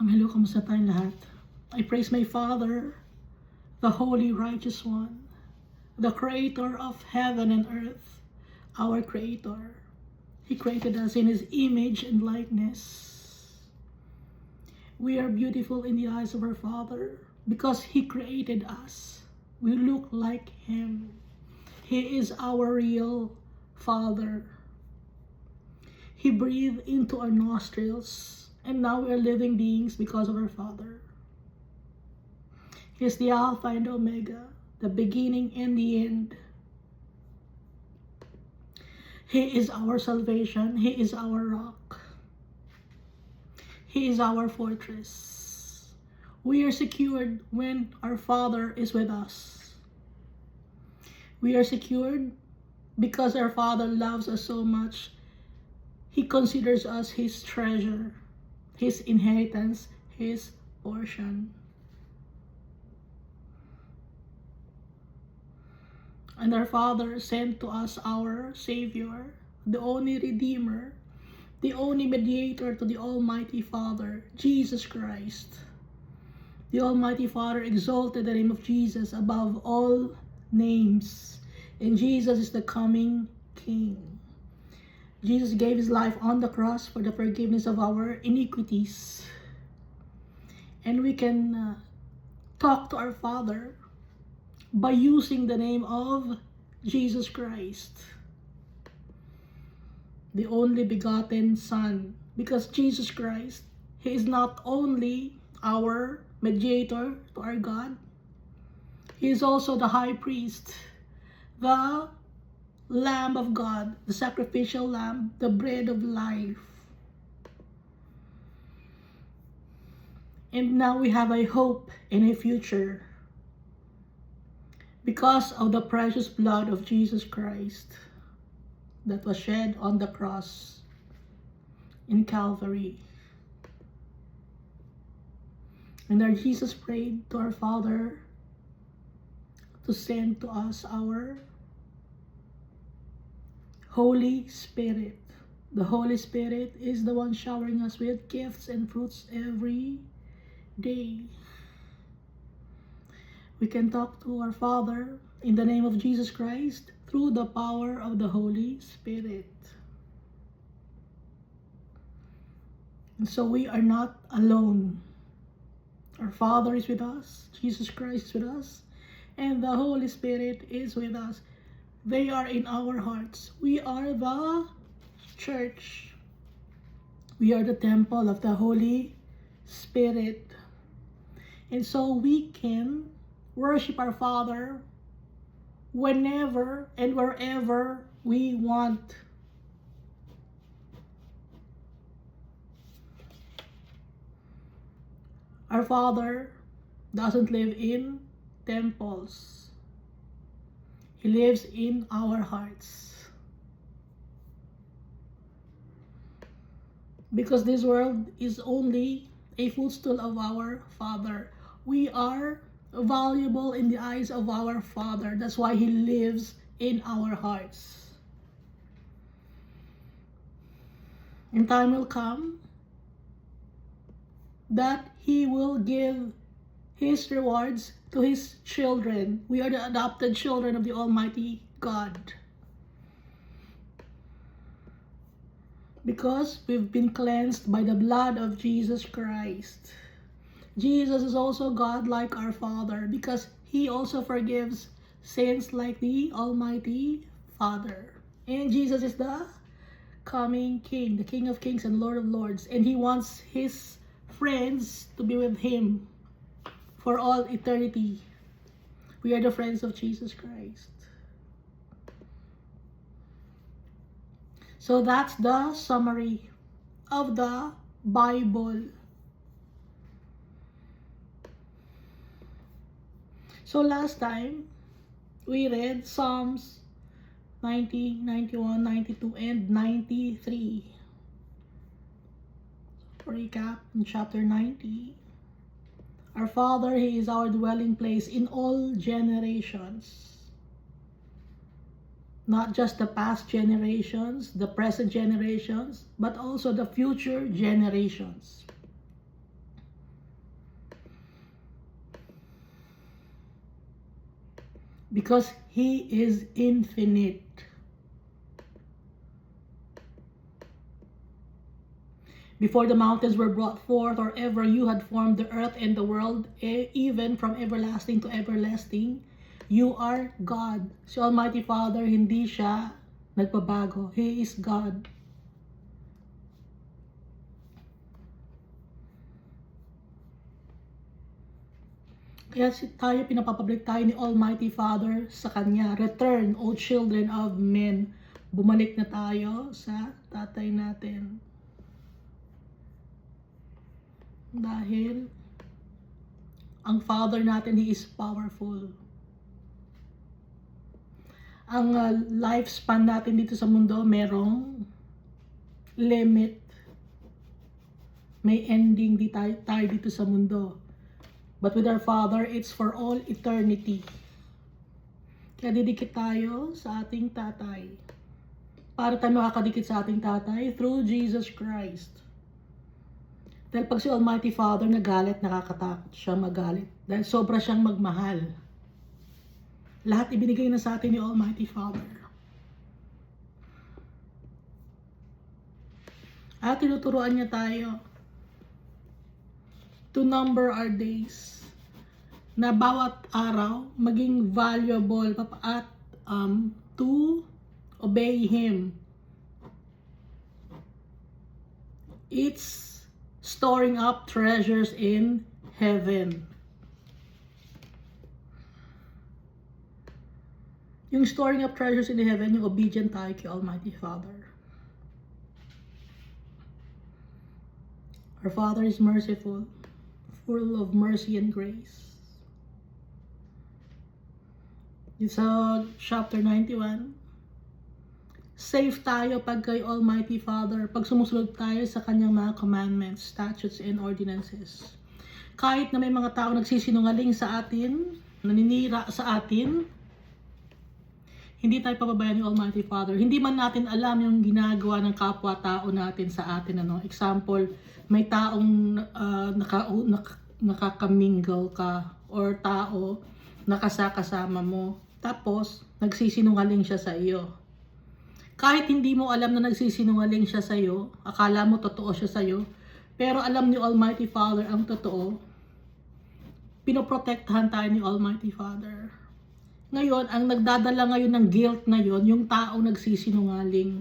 Hello, kamusta tayong lahat? I praise my Father, the Holy Righteous One, the Creator of heaven and earth, our Creator. He created us in His image and likeness. We are beautiful in the eyes of our Father because He created us. We look like Him. He is our real Father. He breathed into our nostrils, and now we are living beings because of our Father. He is the Alpha and Omega, the beginning and the end. He is our salvation. He is our rock. He is our fortress. We are secured when our Father is with us. We are secured because our Father loves us so much. He considers us His treasure, His inheritance, His portion. And our Father sent to us our Savior, the only Redeemer, the only mediator to the Almighty Father, Jesus Christ. The Almighty Father exalted the name of Jesus above all names, and Jesus is the coming King. Jesus gave His life on the cross for the forgiveness of our iniquities. And we can talk to our Father by using the name of Jesus Christ, the only begotten Son. Because Jesus Christ, He is not only our mediator to our God, He is also the high priest, the Lamb of God, the sacrificial lamb, the bread of life. And now we have a hope and a future because of the precious blood of Jesus Christ that was shed on the cross in Calvary. And our Jesus prayed to our Father to send to us our Holy Spirit. The Holy Spirit is the one showering us with gifts and fruits every day. We can talk to our Father in the name of Jesus Christ through the power of the Holy Spirit. And so we are not alone. Our Father is with us, Jesus Christ is with us, and the Holy Spirit is with us. They are in our hearts. We are the church. We are the temple of the Holy Spirit. And so we can worship our Father whenever and wherever we want. Our Father doesn't live in temples. He lives in our hearts. Because this world is only a footstool of our Father. We are valuable in the eyes of our Father. That's why He lives in our hearts. And time will come that He will give His rewards to His children. We are the adopted children of the Almighty God. Because we've been cleansed by the blood of Jesus Christ. Jesus is also God like our Father because He also forgives sins like the Almighty Father. And Jesus is the coming King, the King of Kings and Lord of Lords. And He wants His friends to be with Him for all eternity. We are the friends of Jesus Christ. So that's the summary of the Bible. So last time, we read Psalms 90, 91, 92, and 93. For recap, in chapter 90, our Father, He is our dwelling place in all generations. Not just the past generations, the present generations, but also the future generations. Because He is infinite. Before the mountains were brought forth, or ever you had formed the earth and the world, even from everlasting to everlasting, you are God. Si Almighty Father, hindi siya nagbabago. He is God. Kaya tayo, pinapapablik tayo ni Almighty Father sa Kanya. Return, O children of men. Bumalik na tayo sa tatay natin. Dahil ang Father natin, He is powerful. Ang lifespan natin dito sa mundo, merong limit. May ending tayo dito sa mundo. But with our Father, it's for all eternity. Kaya didikit tayo sa ating tatay. Para tayo makakadikit sa ating tatay through Jesus Christ. Dahil pag si Almighty Father nagalit, nakakatakot siya magalit. Dahil sobra siyang magmahal. Lahat ibinigay na sa atin ni Almighty Father. At tinuturuan niya tayo to number our days. Na bawat araw maging valuable at to obey Him. It's storing up treasures in heaven. Yung storing up treasures in heaven, yung obedient tayo kay Almighty Father. Our Father is merciful, full of mercy and grace. Sa chapter 91, safe tayo pag kay Almighty Father, pag sumusunod tayo sa Kanyang mga commandments, statutes, and ordinances. Kahit na may mga tao nagsisinungaling sa atin, naninira sa atin, hindi tayo pababayaan ni Almighty Father. Hindi man natin alam yung ginagawa ng kapwa-tao natin sa atin. Example, may taong nakakamingle ka or tao nakasakasama mo. Tapos, nagsisinungaling siya sa iyo. Kahit hindi mo alam na nagsisinungaling siya sa iyo, akala mo totoo siya sa iyo, pero alam ni Almighty Father ang totoo, pinoprotektahan tayo ni Almighty Father. Ngayon, ang nagdadala ngayon ng guilt na yon, yung taong nagsisinungaling.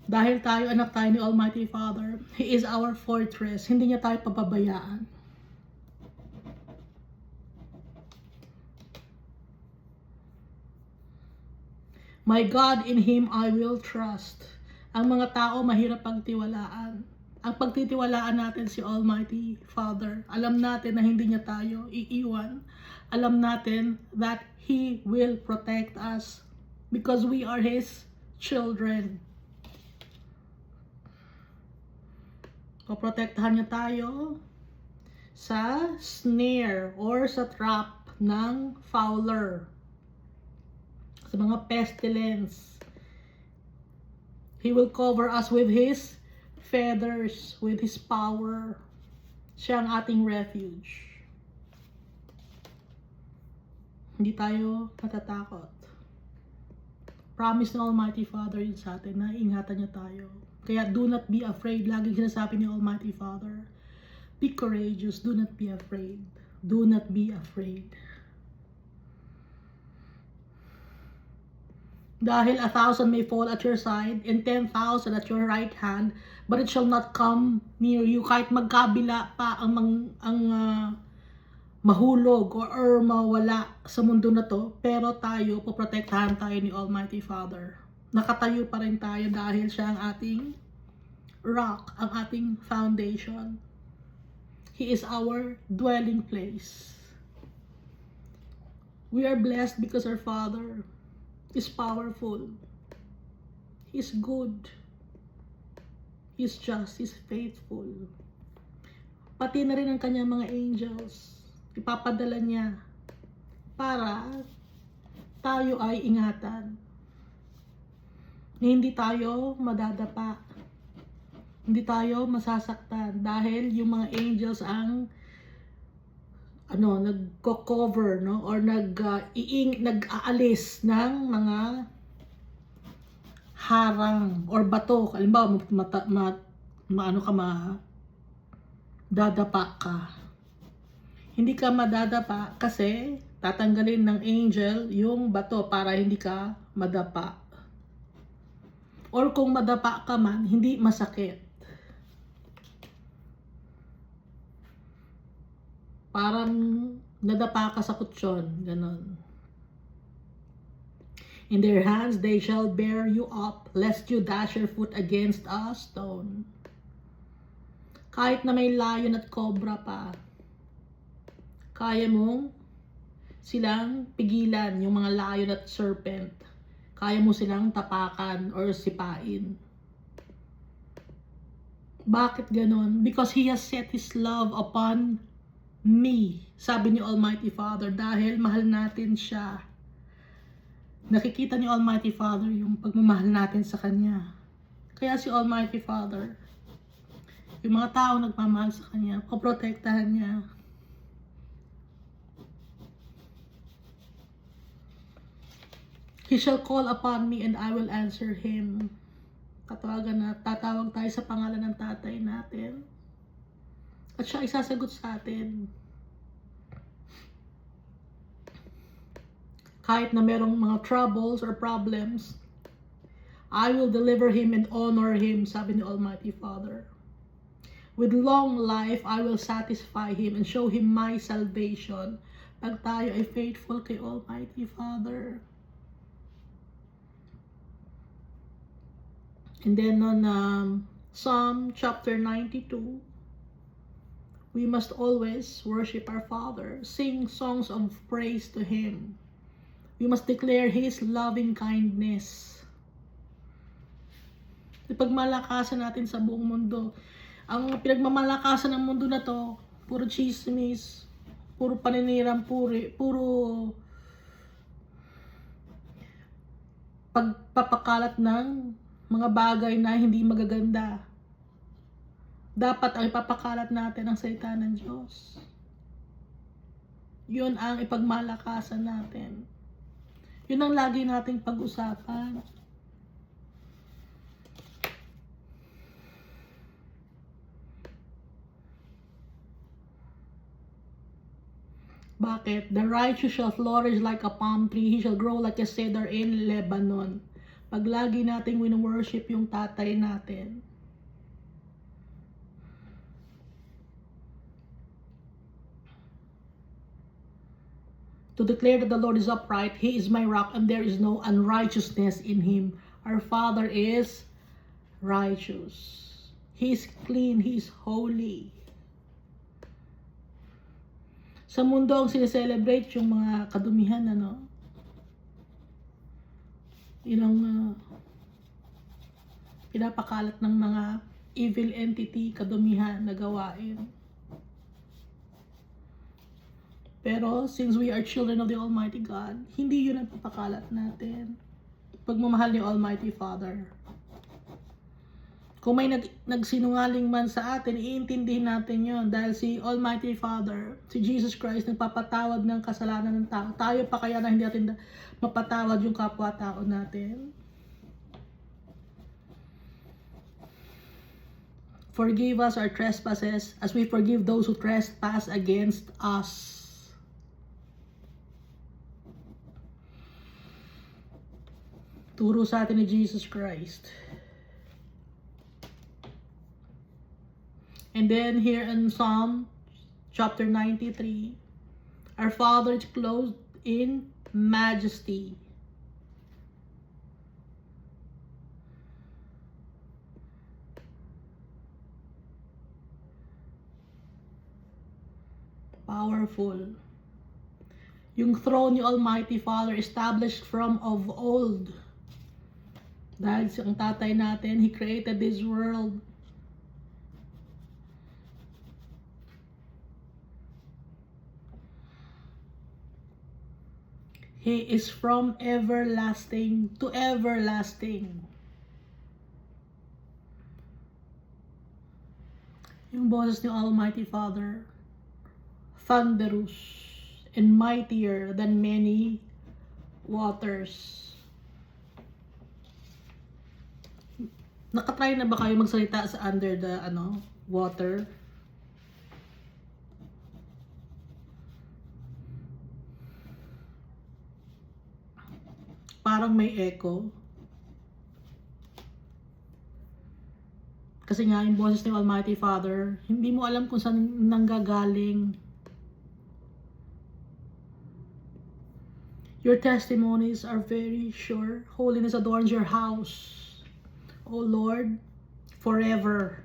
Dahil tayo, anak tayo ni Almighty Father, He is our fortress. Hindi niya tayo pababayaan. My God, in Him I will trust. Ang mga tao mahirap pagtiwalaan. Ang pagtitiwalaan natin si Almighty Father. Alam natin na hindi niya tayo iiwan. Alam natin that He will protect us because we are His children. Poprotektahan niya tayo sa snare or sa trap ng fowler. Sa mga pestilence. He will cover us with His feathers, with His power. Siya ang ating refuge. Hindi tayo natatakot. Promise ng Almighty Father yun sa atin na ingatan niya tayo. Kaya do not be afraid. Laging sinasabi ni Almighty Father, be courageous, do not be afraid. Do not be afraid. Dahil 1,000 may fall at your side and 10,000 at your right hand, but it shall not come near you. Kahit magkabila pa ang mahulog or mawala sa mundo na to, pero tayo, poprotektahan tayo ni Almighty Father. Nakatayo pa rin tayo dahil siya ang ating rock, ang ating foundation. He is our dwelling place. We are blessed because our Father is powerful. He's good. He's just. He's faithful. Pati na rin ang kanyang mga angels. Ipapadala niya para tayo ay ingatan. Hindi tayo madadapa. Hindi tayo masasaktan dahil yung mga angels ang nagko-cover, no, or nag-aalis ng mga harang or bato. Halimbawa, dadapa ka. Hindi ka madadapa kasi tatanggalin ng angel yung bato para hindi ka madapa. Or kung madapa ka man, hindi masakit. Parang nadapa ka sa kutsyon, ganon. In their hands they shall bear you up, lest you dash your foot against a stone. Kahit na may lion at cobra pa, kaya mong silang pigilan, yung mga lion at serpent. Kaya mo silang tapakan or sipain. Bakit ganon? Because He has set His love upon me. Sabi ni Almighty Father, dahil mahal natin siya. Nakikita ni Almighty Father yung pagmamahal natin sa Kanya. Kaya si Almighty Father, yung mga tao nagmamahal sa Kanya, poprotektahan niya. He shall call upon me and I will answer him. Tatawag tayo sa pangalan ng tatay natin. At siya isasagot sa atin. Kahit na merong mga troubles or problems, I will deliver him and honor him, sabi ni Almighty Father. With long life, I will satisfy him and show him my salvation. Pag tayo ay faithful kay Almighty Father. And then on Psalm chapter 92, we must always worship our Father, sing songs of praise to Him. We must declare His loving kindness. Ipagmalakasan natin sa buong mundo. Ang pinagmamalakasan ng mundo na to, puro chismis, puro paninirang puri, puro pagpapakalat ng mga bagay na hindi magaganda. Dapat ang ipapakalat natin ang salita ng Diyos. Yun ang ipagmalakasan natin. Yun ang lagi nating pag-usapan. Bakit? The righteous shall flourish like a palm tree. He shall grow like a cedar in Lebanon. Pag lagi nating wino-worship yung tatay natin, to declare that the Lord is upright, He is my rock, and there is no unrighteousness in Him. Our Father is righteous. He is clean, He is holy. Sa mundo ang sineselebrate yung mga kadumihan, yun ang pinapakalat ng mga evil entity, kadumihan na gawain. Pero since we are children of the Almighty God, hindi yun ang papakalat natin. Pagmamahal ni Almighty Father. Kung may nagsinungaling man sa atin, iintindihin natin yun. Dahil si Almighty Father, si Jesus Christ, nagpapatawad ng kasalanan ng tao. Tayo pa kaya na hindi natin mapatawad yung kapwa-tao natin? Forgive us our trespasses as we forgive those who trespass against us. Turo sa atin ni Jesus Christ. And then here in Psalm chapter 93, our Father is clothed in majesty. Powerful. Yung throne ni Almighty Father established from of old. Dahil ang tatay natin, He created this world. He is from everlasting to everlasting. Yung boses ni Almighty Father, thunderous, and mightier than many waters. Nakatry na ba kayo magsalita sa under the water? Parang may echo. Kasi nga, yung boses ng Almighty Father, hindi mo alam kung saan nanggagaling. Your testimonies are very sure. Holiness adorns your house. O Lord, forever.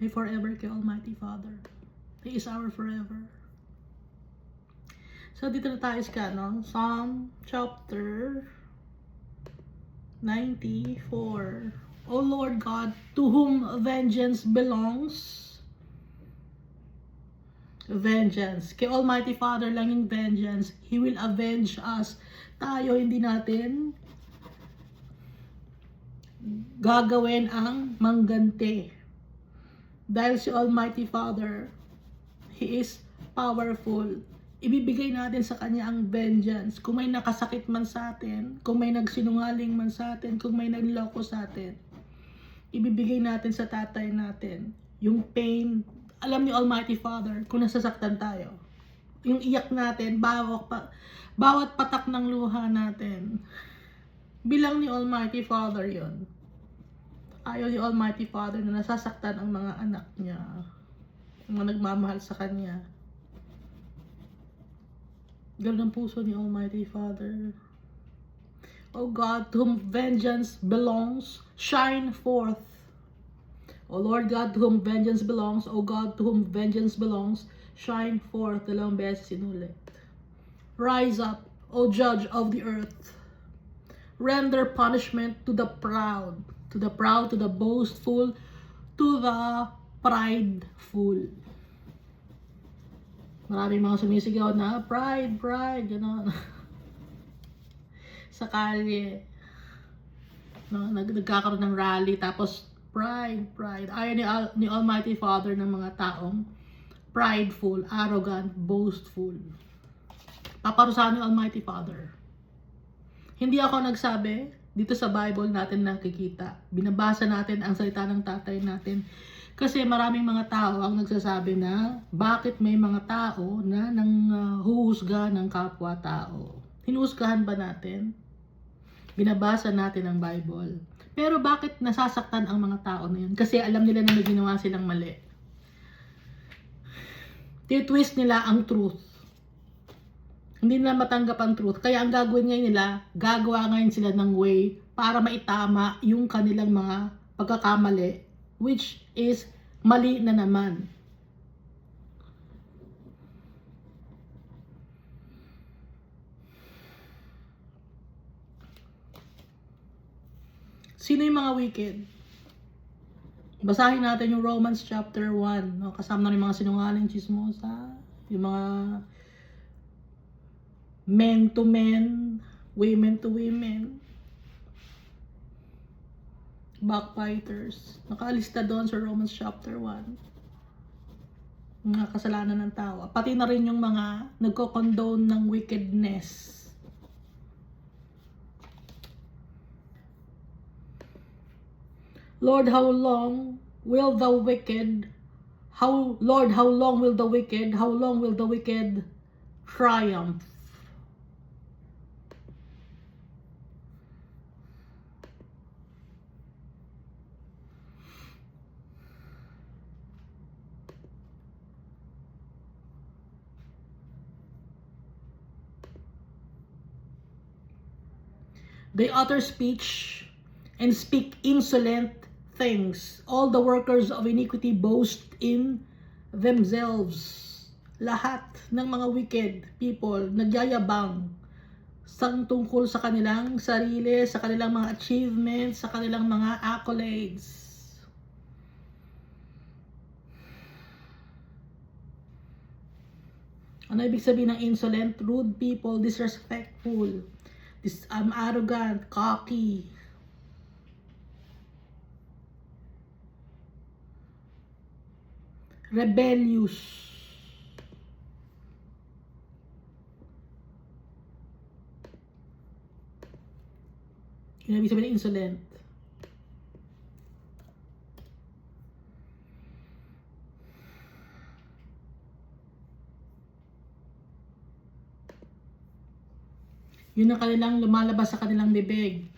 May forever kay Almighty Father. He is our forever. So, dito na tayo sa Psalm chapter 94. O Lord God, to whom vengeance belongs. Vengeance. Kay Almighty Father lang yung vengeance. He will avenge us. Tayo, hindi natin gagawin ang mangganti. Dahil si Almighty Father, He is powerful. Ibibigay natin sa Kanya ang vengeance. Kung may nakasakit man sa atin, kung may nagsinungaling man sa atin, kung may nagloko sa atin, ibibigay natin sa tatay natin. Yung pain, alam ni Almighty Father kung nasasaktan tayo. Yung iyak natin, bawat patak ng luha natin, bilang ni Almighty Father yon. Ayaw ni Almighty Father na nasasaktan ang mga anak niya, ang mga nagmamahal sa Kanya. Ganun ang puso ni Almighty Father. O God, to whom vengeance belongs, shine forth. O Lord God, to whom vengeance belongs, O God, to whom vengeance belongs, shine forth. Dalawang beses inulit. Rise up, O Judge of the earth. Render punishment to the proud, to the boastful, to the prideful. Maraming mga sumisigaw na, pride, gano'n. Sa kalye. Nagkakaroon ng rally, tapos pride. Ayaw ni Almighty Father ng mga taong prideful, arrogant, boastful. Paparusahan ni Almighty Father. Hindi ako nagsabi, dito sa Bible natin nakikita. Binabasa natin ang salita ng tatay natin. Kasi maraming mga tao ang nagsasabi na bakit may mga tao na huhusga ng kapwa-tao. Hinuhusgahan ba natin? Binabasa natin ang Bible. Pero bakit nasasaktan ang mga tao na yun? Kasi alam nila na may ginawa silang mali. Titwist nila ang truth. Hindi nila matanggap ang truth. Kaya ang gagawin ngayon nila, gagawa ngayon sila ng way para maitama yung kanilang mga pagkakamali, which is mali na naman. Sino yung mga wicked? Basahin natin yung Romans chapter 1. No? Kasama na rin mga sinungaling, chismosa, yung mga men to men, women to women, backbiters. Nakalista doon sa Romans chapter 1. Mga kasalanan ng tao. Pati na rin yung mga nagko-condone ng wickedness. Lord, how long will the wicked triumph? They utter speech and speak insolent things. All the workers of iniquity boast in themselves. Lahat ng mga wicked people nagyayabang tungkol sa kanilang sarili, sa kanilang mga achievements, sa kanilang mga accolades. Ano ibig sabihin ng insolent? Rude people, disrespectful, arrogant, cocky, rebellious. Yun ang ibig sabihin ng insolent. Yun ang kanilang lumalabas sa kanilang bibig.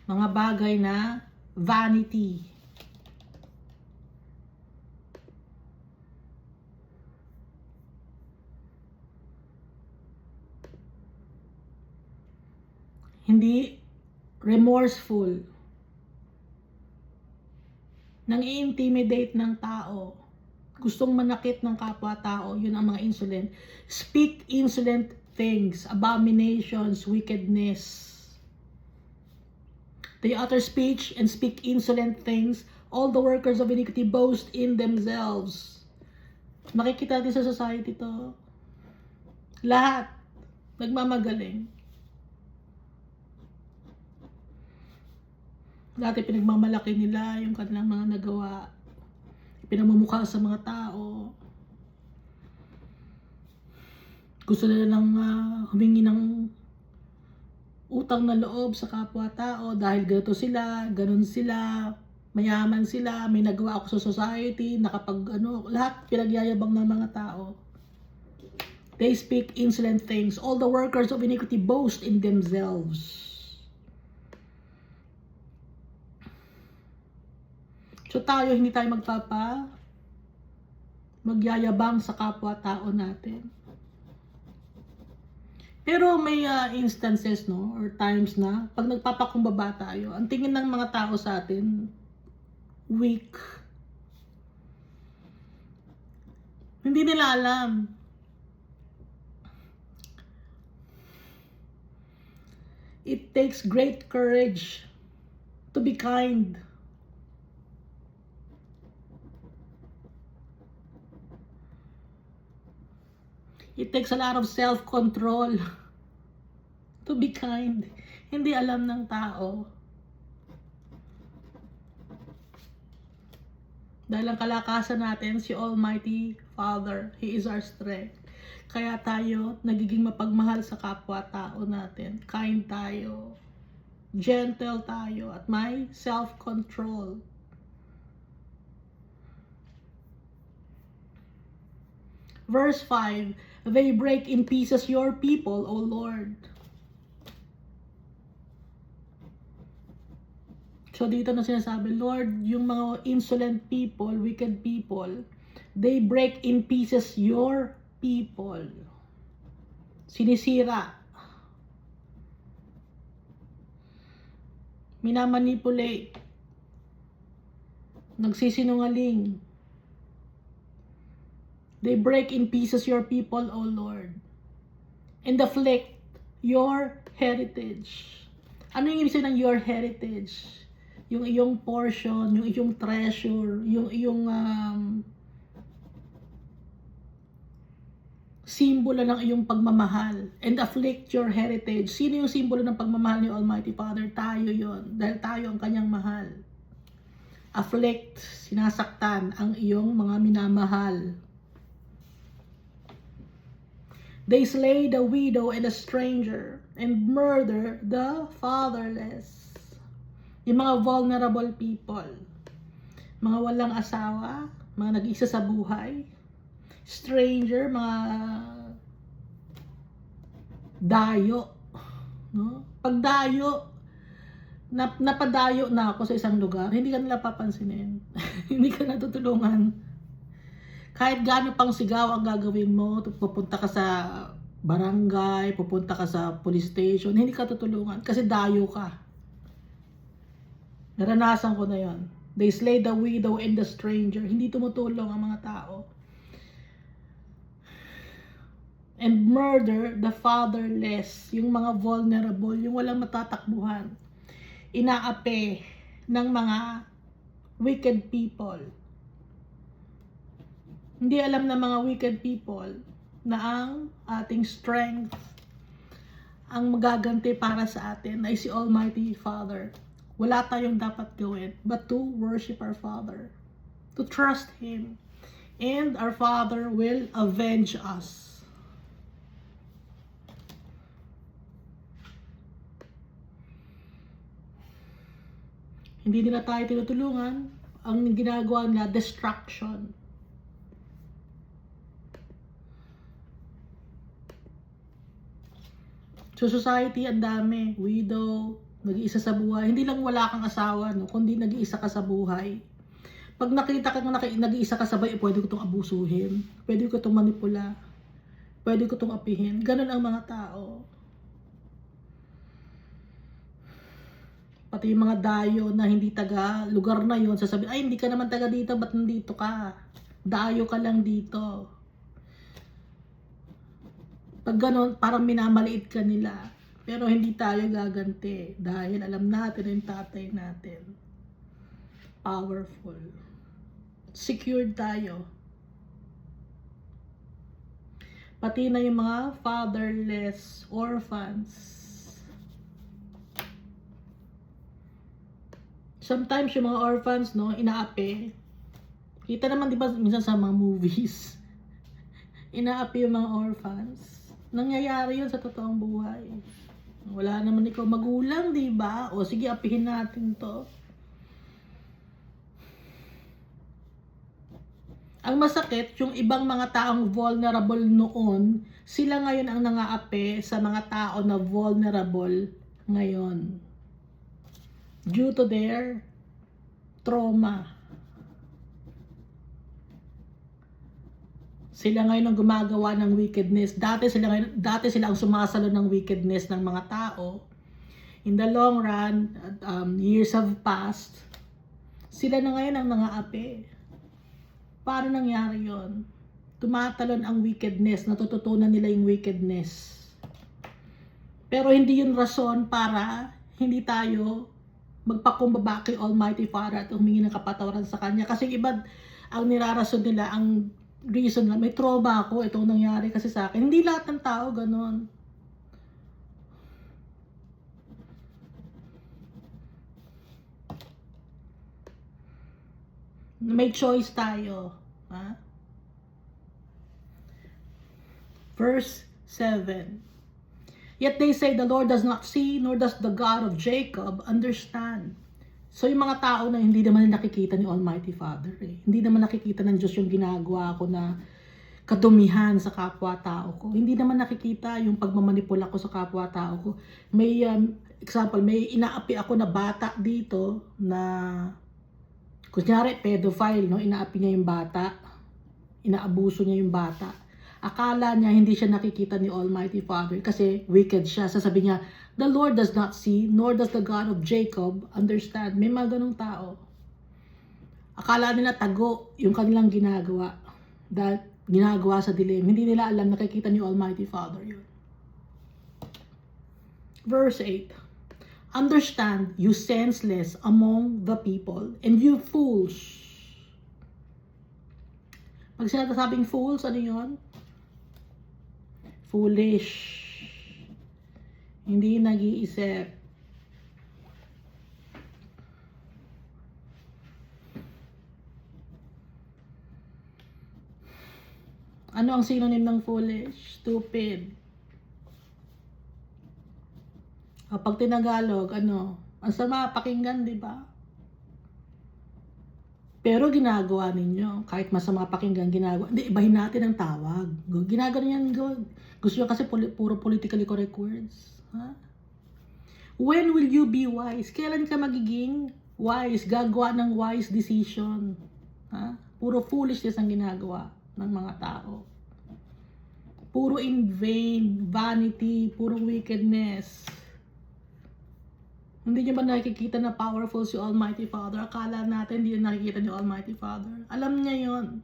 Mga bagay na vanity. Hindi remorseful. Nang i-intimidate ng tao. Gustong manakit ng kapwa-tao, yun ang mga insolent. Speak insolent things, abominations, wickedness. They utter speech and speak insolent things. All the workers of iniquity boast in themselves. Makikita natin sa society to. Lahat nagmamagaling. Dati pinagmamalaki nila yung kanilang mga nagawa. Pinamumukha sa mga tao. Gusto nila lang humingi ng utang na loob sa kapwa-tao dahil ganito sila, ganun sila, mayaman sila, may nagawa ako sa society, lahat pinagyayabang ng mga tao. They speak insolent things. All the workers of iniquity boast in themselves. So tayo, hindi tayo magyayabang sa kapwa-tao natin. Pero may instances, no, or times na, pag nagpapakumbaba tayo, ang tingin ng mga tao sa atin, weak. Hindi nila alam. It takes great courage to be kind. It takes a lot of self-control to be kind. Hindi alam ng tao. Dahil ang kalakasan natin, si Almighty Father, He is our strength. Kaya tayo nagiging mapagmahal sa kapwa-tao natin. Kind tayo. Gentle tayo. At may self-control. Verse 5, they break in pieces your people, O Lord. So dito na sinasabi, Lord, yung mga insolent people, wicked people, they break in pieces your people. Sinisira. Minamanipulate. Nagsisinungaling. They break in pieces your people, O Lord, and afflict your heritage. Ano yung ibig sabihin ng your heritage? Yung iyong portion, yung iyong treasure, yung iyong simbolo ng iyong pagmamahal. And afflict your heritage. Sino yung simbolo ng pagmamahal ni Almighty Father? Tayo yon, dahil tayo ang kanyang mahal. Afflict, sinasaktan ang iyong mga minamahal. They slay the widow and the stranger and murder the fatherless. Yung mga vulnerable people, mga walang asawa, mga nag-isa sa buhay, stranger, mga dayo, no? Pag dayo, napadayo na ako sa isang lugar, hindi ka nila papansinin. Hindi ka natutulungan. Kahit gaano pang sigaw ang gagawin mo, pupunta ka sa barangay, pupunta ka sa police station, hindi ka tutulungan kasi dayo ka. Naranasan ko na yon. They slay the widow and the stranger. Hindi tumutulong ang mga tao. And murder the fatherless. Yung mga vulnerable, yung walang matatakbuhan. Inaapi ng mga wicked people. Hindi alam ng mga wicked people na ang ating strength, ang magaganti para sa atin ay si Almighty Father. Wala tayong dapat gawin but to worship our Father, to trust Him, and our Father will avenge us. Hindi nila tayo tinutulungan. Ang ginagawa nila, distraction. So society, ang dami. Widow, nag-iisa sa buhay. Hindi lang wala kang asawa, no? Kundi nag-iisa ka sa buhay. Pag nakita ka nag-iisa ka sa buhay, pwede ko itong abusuhin. Pwede ko itong manipula. Pwede ko itong apihin. Ganun ang mga tao. Pati yung mga dayo na hindi taga lugar na yon, sasabihin, ay hindi ka naman taga dito, ba't nandito ka? Dayo ka lang dito. Pag ganun, parang minamaliit ka nila. Pero hindi tayo gaganti dahil alam natin yung tatay natin. Powerful. Secured tayo. Pati na yung mga fatherless, orphans. Sometimes yung mga orphans, no, inaapi. Kita naman, di ba, minsan sa mga movies. Inaapi yung mga orphans. Nangyayari yun sa totoong buhay. Wala naman ikaw magulang, di ba? O sige, apihin natin to. Ang masakit, yung ibang mga taong vulnerable noon, sila ngayon ang nangaapi sa mga tao na vulnerable ngayon. Due to their trauma. Sila ngayon ang gumagawa ng wickedness. Dati sila ang sumasalo ng wickedness ng mga tao. In the long run, years have passed. Sila na ngayon ang nangaapi. Paano nangyari yon? Tumatalon ang wickedness, natututunan nila yung wickedness. Pero hindi yun rason para hindi tayo magpakumbaba kay Almighty Father at humingi ng kapatawaran sa Kanya. Kasi iba ang nirarason nila, ang reason na may trauma ako, itong nangyari kasi sa akin. Hindi lahat ng tao ganon. May choice tayo. Ha? Verse 7. Yet they say the Lord does not see, nor does the God of Jacob understand. So yung mga tao na hindi naman nakikita ni Almighty Father, hindi naman nakikita ng Diyos yung ginagawa ko na kadumihan sa kapwa-tao ko. Hindi naman nakikita yung pagmamanipula ko sa kapwa-tao ko. May example, may inaapi ako na bata dito na kunyari pedophile, no? Inaapi niya yung bata, inaabuso niya yung bata. Akala niya hindi siya nakikita ni Almighty Father kasi wicked siya. Sasabihin niya, the Lord does not see, nor does the God of Jacob understand. May mga ganong tao. Akala nila tago yung kanilang ginagawa. Dahil ginagawa sa dilim. Hindi nila alam, nakikita ni Almighty Father yun. Verse 8. Understand, you senseless among the people, and you fools. Pag sinasabing fools, ano yun? Foolish. Hindi nag-iisip. Ano ang synonym ng foolish? Stupid. Pag tinagalog, ano? Ang sama pakinggan, di ba? Pero ginagawa ninyo, kahit masama pakinggan, ginagawa. Hindi, ibahin natin ang tawag. Ginagawa yan. Gusto nyo kasi puro politically correct words. Ha? When will you be wise? Kailan ka magiging wise? Gagawa ng wise decision. Ha? Puro foolishness ang ginagawa ng mga tao. Puro in vain, vanity, puro wickedness. Hindi nyo ba nakikita na powerful si Almighty Father? Akala natin hindi nakikita ni Almighty Father. Alam niya yon.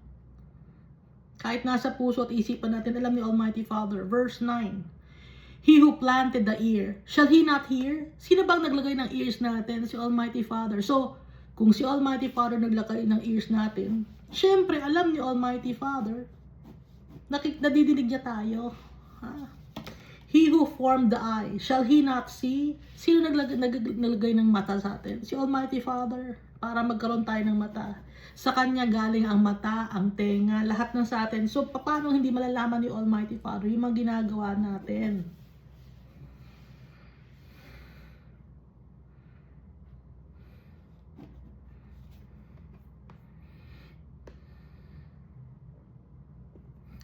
Kahit nasa puso at isipan natin, alam ni Almighty Father. Verse 9. He who planted the ear, shall he not hear? Sino bang naglagay ng ears natin? Si Almighty Father. So, kung si Almighty Father naglagay ng ears natin, syempre, alam ni Almighty Father, nadidinig niya tayo. Ha? He who formed the eye, shall he not see? Sino naglagay ng mata sa atin? Si Almighty Father, para magkaroon tayo ng mata. Sa Kanya galing ang mata, ang tenga, lahat ng sa atin. So, paano hindi malalaman ni Almighty Father yung mga ginagawa natin?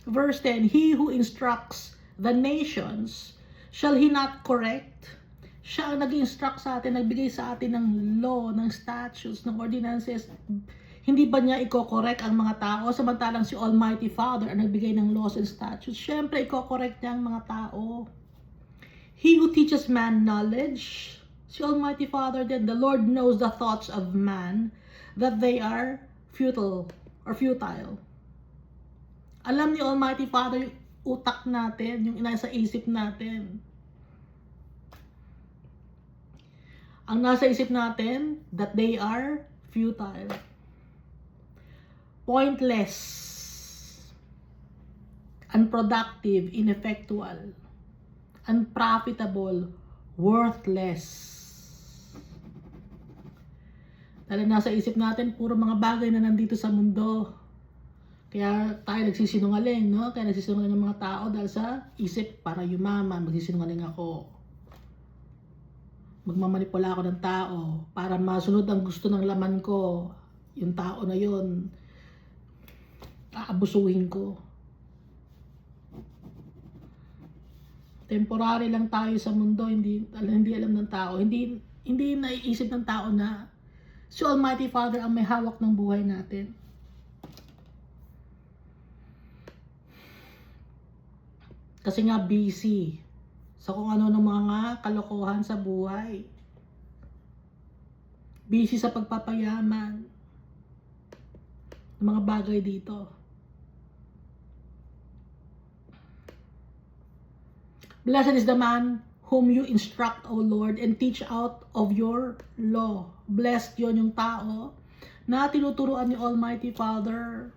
Verse 10, He who instructs the nations, shall He not correct? Siya ang nag-instruct sa atin, nagbigay sa atin ng law, ng statutes, ng ordinances. Hindi ba niya i-correct ang mga tao? Samantalang si Almighty Father ang nagbigay ng laws and statutes. Siyempre, i-correct niya ang mga tao. He who teaches man knowledge, si Almighty Father din, the Lord knows the thoughts of man, that they are futile. Alam ni Almighty Father yung utak natin, yung nasa isip natin. Ang nasa isip natin, that they are futile. Pointless. Unproductive, ineffectual. Unprofitable, worthless. Dahil nasa isip natin, puro mga bagay na nandito sa mundo. Kaya tayo nagsisinungaling, no? Kaya nagsisinungaling ng mga tao dahil sa isip para yumaman, magsisinungaling ako. Magmamanipula ako ng tao para masunod ang gusto ng laman ko. Yung tao na yun, aabusuhin ko. Temporary lang tayo sa mundo, hindi alam ng tao. Hindi naiisip ng tao na si Almighty Father ang may hawak ng buhay natin. Kasi nga busy sa kung ano ng mga kalokohan sa buhay. Busy sa pagpapayaman. Ng mga bagay dito. Blessed is the man whom you instruct, O Lord, and teach out of your law. Blessed yon yung tao na tinuturuan ni Almighty Father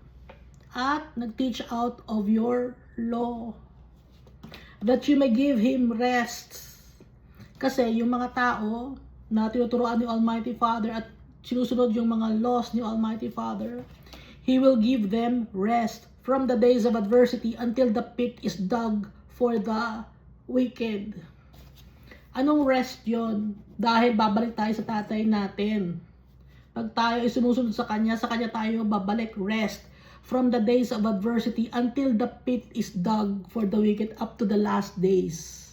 at nag-teach out of your law. That you may give him rest. Kasi yung mga tao na tinuturuan ni Almighty Father at sinusunod yung mga laws ni Almighty Father, He will give them rest from the days of adversity until the pit is dug for the wicked. Anong rest yon? Dahil babalik tayo sa tatay natin. Pag tayo ay sumusunod sa kanya tayo babalik. Rest from the days of adversity until the pit is dug for the wicked, up to the last days.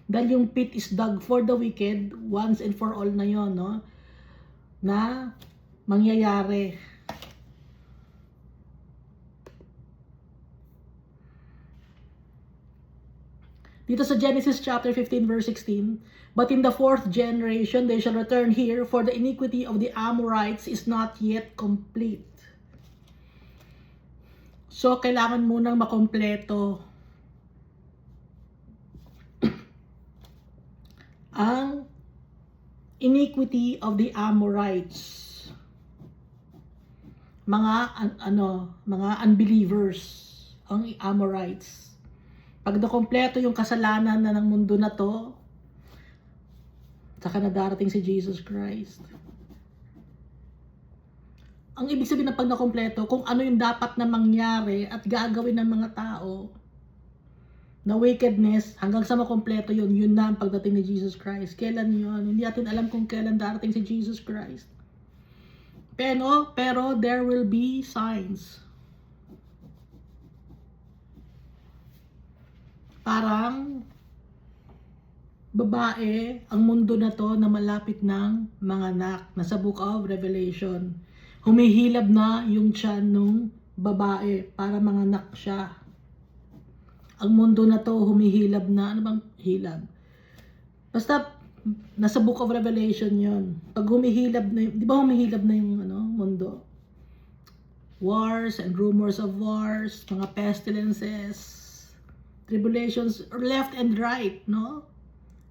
Dahil yung pit is dug for the wicked, once and for all na yon, no? Na mangyayari. Dito sa Genesis chapter 15 verse 16, but in the fourth generation they shall return here, for the iniquity of the Amorites is not yet complete. So, kailangan munang makompleto ang iniquity of the Amorites. Mga unbelievers, ang Amorites. Pag nakompleto yung kasalanan na ng mundo na to, saka na darating si Jesus Christ. Ang ibig sabihin na pag nakompleto, kung ano yung dapat na mangyari at gagawin ng mga tao na wickedness, hanggang sa makompleto yun, yun na ang pagdating ni Jesus Christ. Kailan yun? Hindi natin alam kung kailan darating si Jesus Christ. Pero there will be signs. Parang babae ang mundo na to na malapit ng mga anak. Nasa Book of Revelation. Humihilab na yung tiyan nung babae para manganak siya. Ang mundo na to humihilab na. Ano bang hilab? Basta nasa Book of Revelation yon. Pag humihilab na, di ba humihilab na yung mundo? Wars and rumors of wars, mga pestilences, tribulations left and right, no?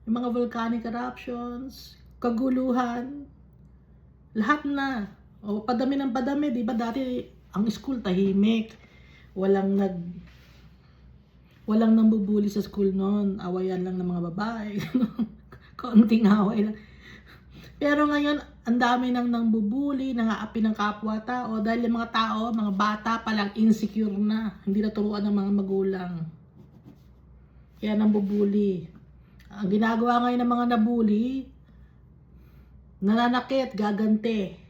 Yung mga volcanic eruptions, kaguluhan, lahat na. O padami ng padami, di ba dati ang school tahimik. Walang nambubuli sa school noon. Awayan lang ng mga babae. Kaunting away lang. Pero ngayon, ang dami nang nambubuli, nangaapi ng kapwa-tao dahil yung mga tao, mga bata palang insecure na. Hindi naturuan ng mga magulang. Kaya nambubuli. Ang ginagawa ngayon ng mga nabuli, nananakit, gaganti.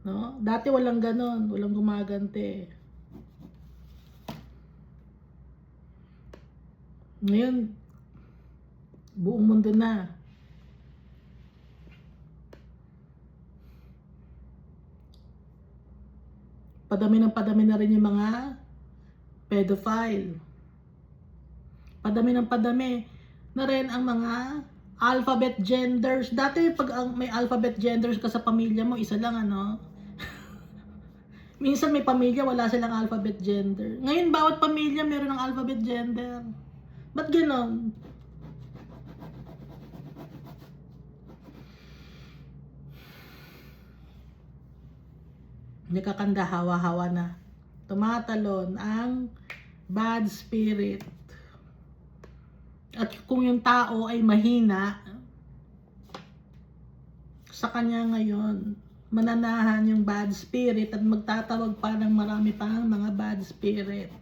No? Dati walang ganon, walang gumaganti. Ngayon, buong mundo na. Padami na rin yung mga pedophile. Padami na rin ang mga alphabet genders. Dati pag may alphabet genders ka sa pamilya mo, isa lang ano. Minsan may pamilya wala silang alphabet gender. Ngayon bawat pamilya meron ng alphabet gender. Ba't ganon? Nakakanda, hawa-hawa na. Tumatalon ang bad spirit. At kung yung tao ay mahina, sa kanya ngayon, mananahan yung bad spirit at magtatawag pa ng marami pang mga bad spirit.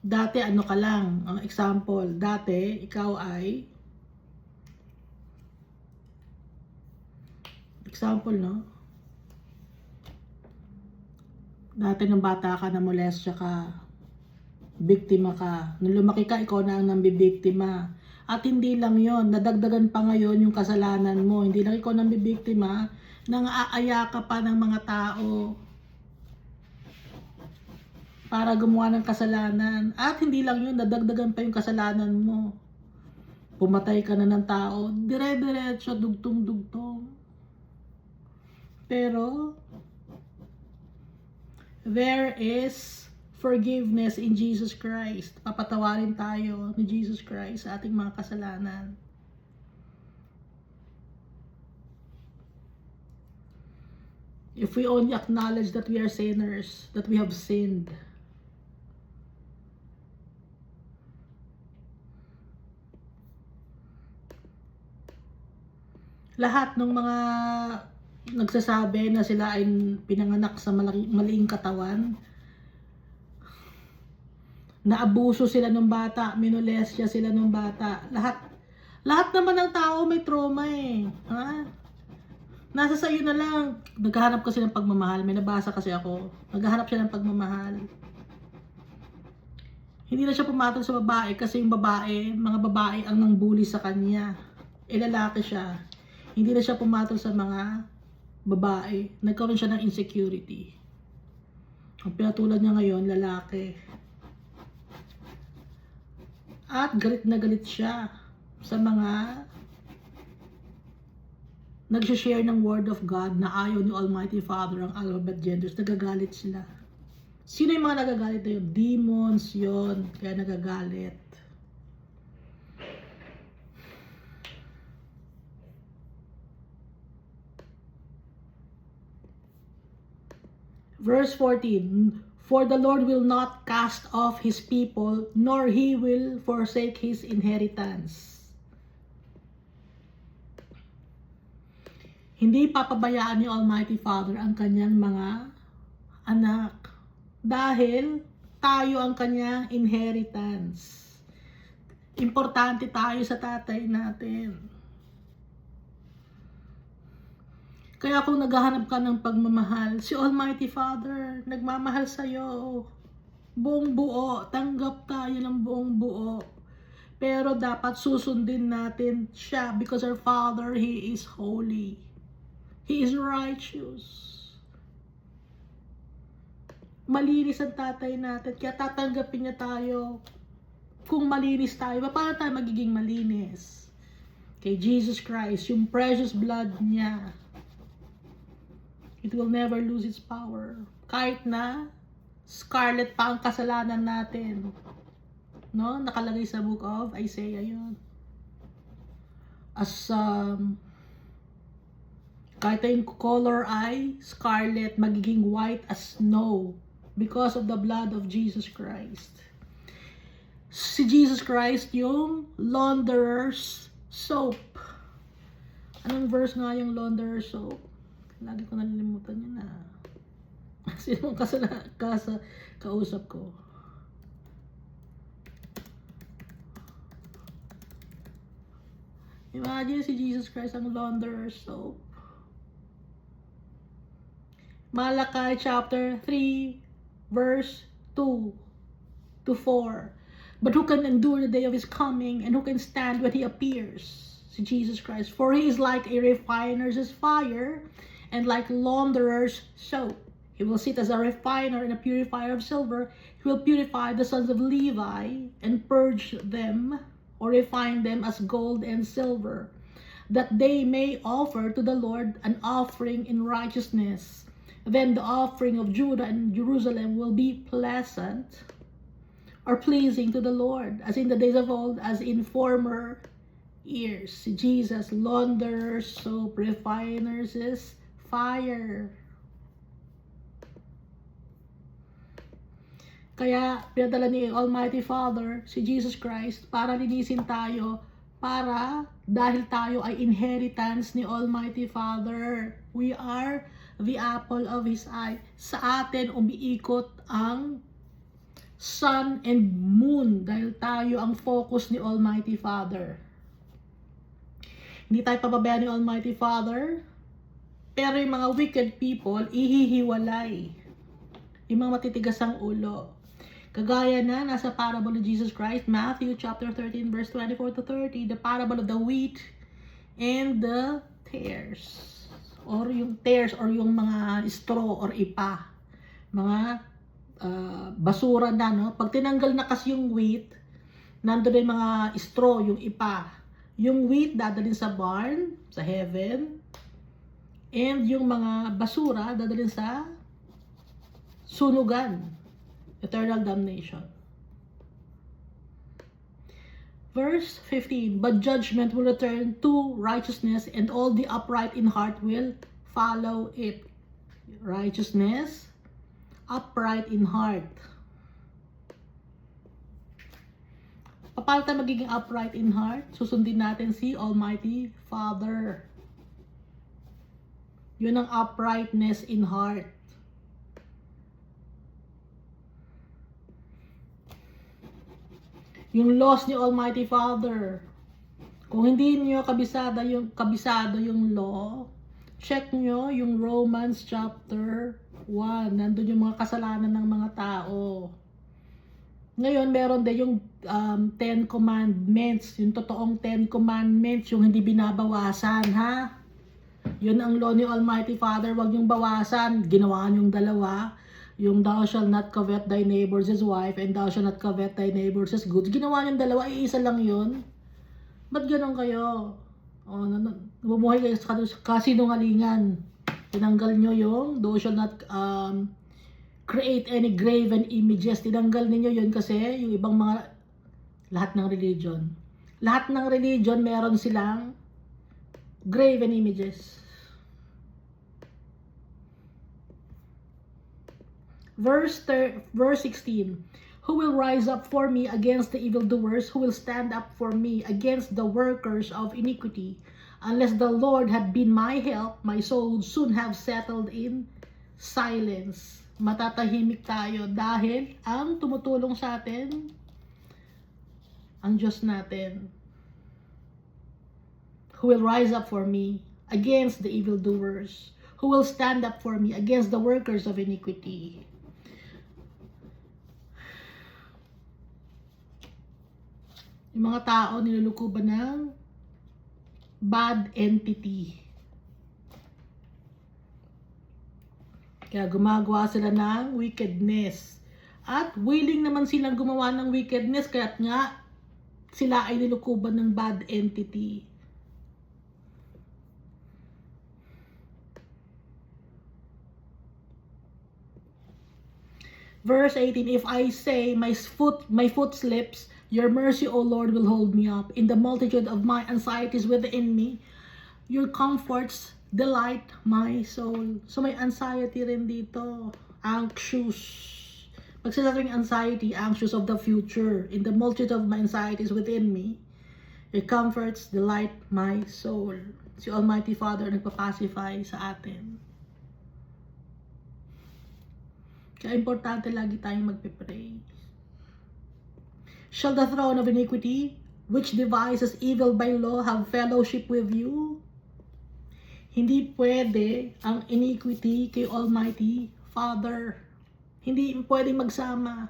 Dati ano ka lang, example, dati ikaw ay, example no, dati nung bata ka na molestya ka, biktima ka, nung lumaki ka ikaw na ang nambibiktima. At hindi lang yon, nadagdagan pa ngayon yung kasalanan mo. Hindi lang ikaw nambibiktima, nang aaya ka pa ng mga tao para gumawa ng kasalanan. At hindi lang yun, nadagdagan pa yung kasalanan mo. Pumatay ka na ng tao, dire-diretso, dugtong-dugtong. Pero, there is forgiveness in Jesus Christ. Papatawarin tayo ni Jesus Christ sa ating mga kasalanan. If we only acknowledge that we are sinners, that we have sinned. Lahat ng mga nagsasabi na sila ay pinanganak sa maliing katawan, naabuso sila ng bata, minolestya sila ng bata. Lahat naman ng tao may trauma eh. Ha? Nasa sayo na lang. Naghahanap kasi ng pagmamahal. May nabasa kasi ako. Naghahanap siya ng pagmamahal. Hindi na siya pumatol sa babae kasi yung babae, mga babae ang nangbuli sa kanya. Lalaki siya. Hindi na siya pumatol sa mga babae. Nagkaroon siya ng insecurity. Ang pinatulan niya ngayon, lalaki. At galit na galit siya sa mga nag-share ng word of God na ayaw ni Almighty Father ang alphabet genders. Nagagalit sila. Sino yung mga nagagalit na yun? Demons yun. Kaya nagagalit. Verse 14, for the Lord will not cast off his people, nor he will forsake his inheritance. Hindi papabayaan ni Almighty Father ang kanyang mga anak dahil tayo ang kanyang inheritance. Importante tayo sa tatay natin. Kaya kung naghahanap ka ng pagmamahal, si Almighty Father nagmamahal sa'yo. Buong buo, tanggap tayo ng buong buo. Pero dapat susundin natin siya because our Father, He is holy. He is righteous. Malinis ang tatay natin, kaya tatanggapin niya tayo. Kung malinis tayo, paano tayo magiging malinis? Kay Jesus Christ, yung precious blood niya, it will never lose its power. Kahit na scarlet pa ang kasalanan natin. No? Nakalagay sa book of Isaiah yun. As kahit yung color ay scarlet, magiging white as snow because of the blood of Jesus Christ. Si Jesus Christ yung launderer's soap. Anong verse nga yung launderer's soap? Lagi ko nalilimutan yun na. Sino ang kausap ko? Imagine si Jesus Christ ang launderer's soap. Malachi chapter 3 verse 2 to 4. But who can endure the day of his coming, and who can stand when he appears? Si Jesus Christ. For he is like a refiner's fire, and like launderer's soap. He will sit as a refiner and a purifier of silver. He will purify the sons of Levi, and purge them, or refine them as gold and silver, that they may offer to the Lord an offering in righteousness. Then the offering of Judah and Jerusalem will be pleasant, or pleasing to the Lord, as in the days of old, as in former years. Jesus, launderers, soap, refiners is fire. Kaya pinadala ni Almighty Father si Jesus Christ para linisin tayo, para dahil tayo ay inheritance ni Almighty Father. We are the apple of His eye. Sa atin umiikot ang sun and moon dahil tayo ang focus ni Almighty Father. Hindi tayo pababayaan ni Almighty Father, pero yung mga wicked people, ihihiwalay. Yung mga matitigas ang ulo. Kagaya na nasa parable of Jesus Christ, Matthew chapter 13 verse 24 to 30, the parable of the wheat and the tares. Or yung tares or yung mga straw or ipa. Mga basura na, no? Pag tinanggal na kasi yung wheat, nandun yung mga straw, yung ipa. Yung wheat dadalhin sa barn, sa heaven, and yung mga basura dadalhin sa sunugan, eternal damnation. Verse 15, but judgment will return to righteousness, and all the upright in heart will follow it. Righteousness, upright in heart. Paano tayo magiging upright in heart? Susundin natin si Almighty Father. Yun ang uprightness in heart. Yung laws ni Almighty Father. Kung hindi niyo kabisado yung law, check nyo yung Romans chapter 1. Nandun yung mga kasalanan ng mga tao. Ngayon, meron din yung 10 commandments. Yung totoong 10 commandments, yung hindi binabawasan, ha? Yun ang law ni Almighty Father, wag yung bawasan. Ginawa yung dalawa. Yung thou shall not covet thy neighbor's wife, and thou shall not covet thy neighbor's goods. Ginawa yung dalawa, iisa lang yun. Ba't ganun kayo? Bumuhay kayo sa kasinungalingan. Tinanggal nyo yung thou shall not create any graven images. Tinanggal ninyo yun kasi yung ibang mga, lahat ng religion. Lahat ng religion meron silang graven images. Verse 16, who will rise up for me against the evildoers? Who will stand up for me against the workers of iniquity? Unless the Lord had been my help, my soul would soon have settled in silence. Matatahimik tayo dahil ang tumutulong sa atin, ang Diyos natin. Who will rise up for me against the evildoers? Who will stand up for me against the workers of iniquity? Yung mga tao nilulukuban ng bad entity. Kaya gumagawa sila ng wickedness. At willing naman silang gumawa ng wickedness, kaya't nga sila ay nilukuban ng bad entity. Verse 18, if I say my foot slips, your mercy, O Lord, will hold me up. In the multitude of my anxieties within me, your comforts delight my soul. So may anxiety rin dito. Anxious. Pag sinasabing anxiety, anxious of the future. In the multitude of my anxieties within me, your comforts delight my soul. Si Almighty Father nagpapacify sa atin. Kaya importante lagi tayong magpipray. Shall the throne of iniquity, which devises evil by law, have fellowship with you? Hindi pwede ang iniquity kay Almighty Father. Hindi pwedeng magsama.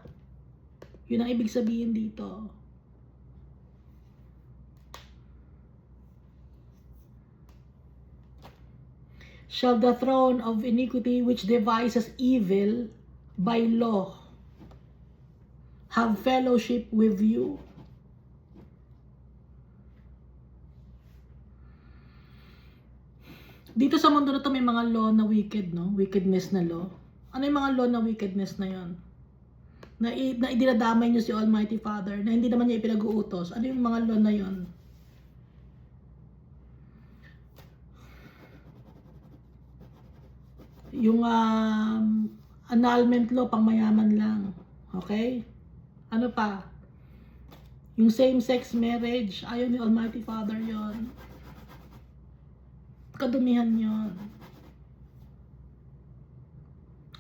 Yun ang ibig sabihin dito. Shall the throne of iniquity which devises evil by law have fellowship with you? Dito sa mundo na to may mga law na wicked, no? Wickedness na law. Ano yung mga law na wickedness na yon? Na idinadamay nyo si Almighty Father, na hindi naman niya ipinag-uutos. Ano yung mga law na yon? Yung annulment law, pang mayaman lang. Okay? Ano pa? Yung same-sex marriage, ayaw ni Almighty Father yon. Kadumihan yon.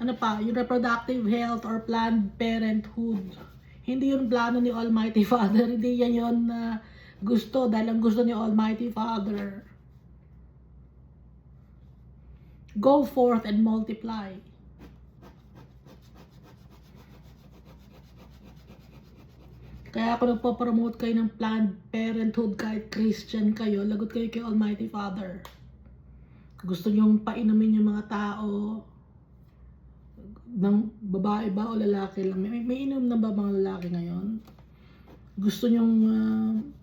Ano pa? Yung reproductive health or planned parenthood. Hindi yun plano ni Almighty Father. Hindi yan yun gusto, dahil ang gusto ni Almighty Father. Go forth and multiply. Kaya ako nagpo-promote kayo ng planned parenthood kahit Christian kayo, lagot kayo kay Almighty Father. Gusto nyong painumin yung mga tao ng babae ba o lalaki lang? May inom na ba mga lalaki ngayon? Gusto nyong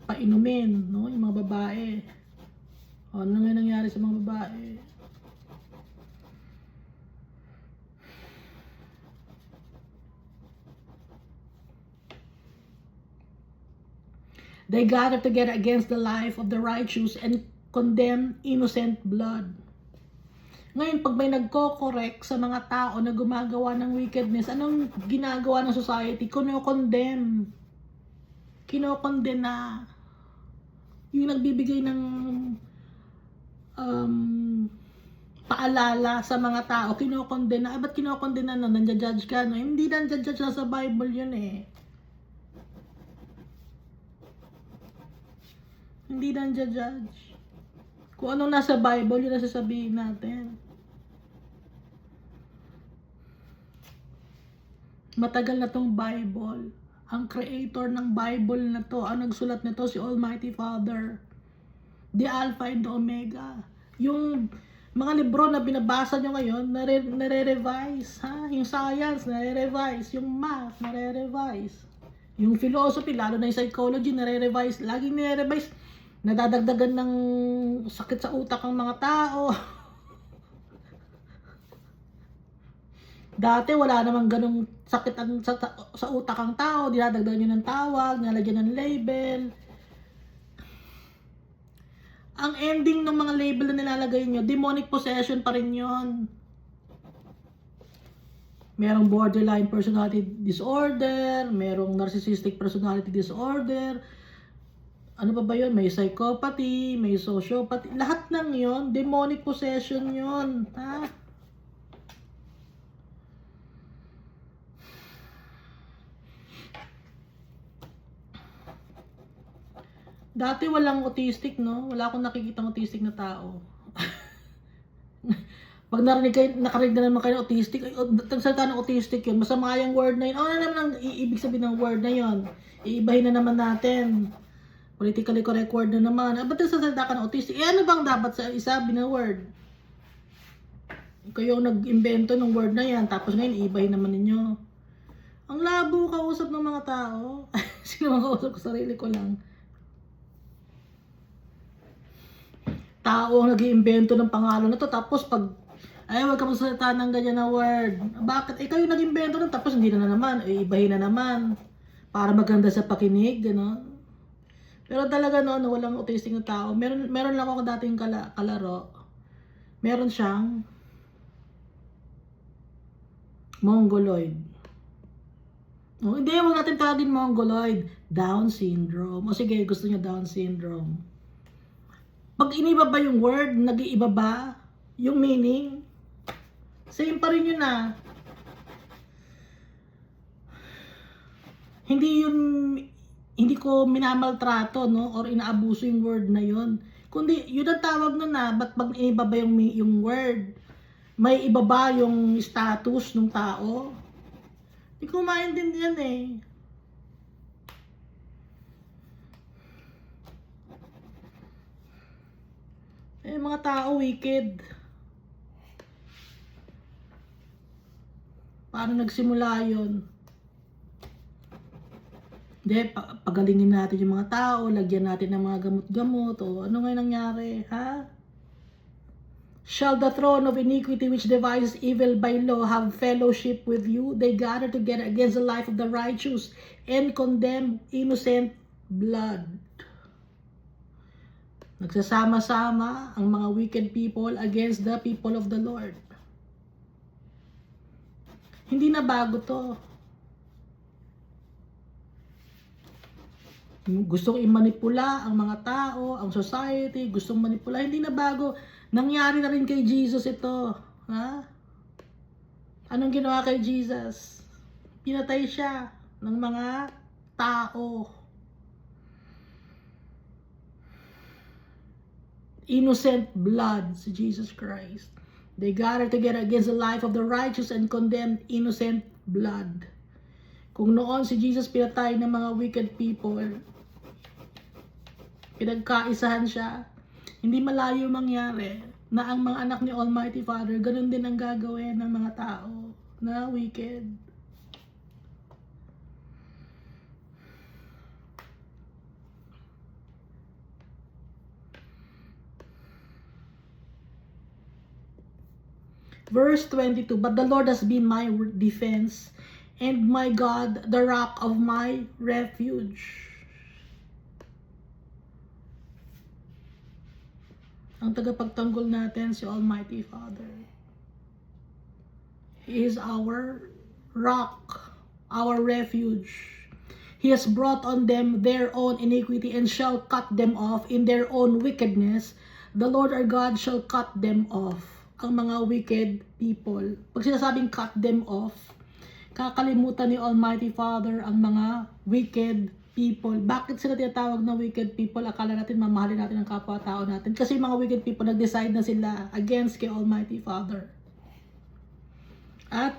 painumin, no? Yung mga babae. Ano nga nangyari sa mga babae? They gathered together against the life of the righteous and condemn innocent blood. Ngayon, pag may nagko-correct sa mga tao na gumagawa ng wickedness, anong ginagawa ng society? Kino-condemn. Kino-condemn. Yung nagbibigay ng paalala sa mga tao, kino-condemn na. Ba't kino-condemn na? Nandiya-judge ka? No? Hindi nandiya-judge na sa Bible yun eh. Hindi nandiya-judge. Kung anong nasa Bible, yun ang sasabihin natin. Matagal na tong Bible. Ang creator ng Bible na to, ang nagsulat nito si Almighty Father. The Alpha and the Omega. Yung mga libro na binabasa nyo ngayon, nare-revise. Yung science, nare-revise. Yung math, nare-revise. Yung philosophy, lalo na yung psychology, nare-revise. Laging nare-revise. Nadadagdagan ng sakit sa utak ang mga tao. Dati wala namang ganong sakit sa utak ang tao. Dinadagdagan nyo ng tawag, nalagyan ng label. Ang ending ng mga label na nilalagay nyo, demonic possession pa rin yun. Merong borderline personality disorder, merong narcissistic personality disorder. Ano pa ba yun? May psychopathy, may sociopathy. Lahat ng yun, demonic possession yun. Dati walang autistic, no? Wala akong nakikitang autistic na tao. Pag nakarinig na naman kayo autistic, tagsalita ng autistic yun, masama yung word na yun. Ano naman ang ibig sabihin ng word na yun? Iibahin na naman natin. Politically correct word na naman. Ba't nagsasalita ka ng autistic? Ano bang dapat sa isabi na word? Kayo nag-invento ng word na yan, tapos ngayon iibahin naman ninyo. Ang labo kausap ng mga tao. Sino mga kausap ko? Sarili ko lang. Tao ang nag-iimbento ng pangalan na to, tapos pag ay, wag ka magsalita ng ganyan na word. Bakit? Kayo nag-imbento nun, tapos hindi na naman. Iibahin na naman. Para maganda sa pakinig, gano'n. Pero talaga noon, walang autistic na tao. Meron lang ako dating kalaro. Meron siyang mongoloid. Oh, hindi, huwag natin tawagin mongoloid. Down syndrome. O sige, gusto niya Down syndrome. Pag iniba ba yung word, nag-iiba ba yung meaning? Same pa rin yun ah. Hindi ko minamaltrato, no? Or inaabuso yung word na yun. Kundi, yun ang tawag nun na, ba't pag iba ba yung word? May iba ba yung status ng tao? Hindi ko maintindihan eh. Mga tao wicked. Paano nagsimula yun? Hindi, pagalingin natin yung mga tao, lagyan natin ng mga gamot-gamot, o ano nga nangyari, ha? Shall the throne of iniquity which devises evil by law have fellowship with you? They gather together against the life of the righteous and condemn innocent blood. Nagsasama-sama ang mga wicked people against the people of the Lord. Hindi na bago to. Gustong imanipula ang mga tao, ang society, gustong manipula, hindi na bago. Nangyari na rin kay Jesus ito. Ha? Anong ginawa kay Jesus? Pinatay siya ng mga tao. Innocent blood si Jesus Christ. They gather together against the life of the righteous and condemn innocent blood. Kung noon si Jesus pinatay ng mga wicked people, pinagkaisahan siya, hindi malayo mangyari na ang mga anak ni Almighty Father, ganun din ang gagawin ng mga tao na wicked. Verse 22, but the Lord has been my defense, and my God, the rock of my refuge. Ang tagapagtanggol natin si Almighty Father. He is our rock, our refuge. He has brought on them their own iniquity and shall cut them off in their own wickedness. The Lord our God shall cut them off. Ang mga wicked people. Pag sinasabing cut them off, kakalimutan ni Almighty Father ang mga wicked people. Bakit sila tinatawag na wicked people? Akala natin mamahalin natin ang kapwa-tao natin. Kasi mga wicked people, nag-decide na sila against kay Almighty Father. At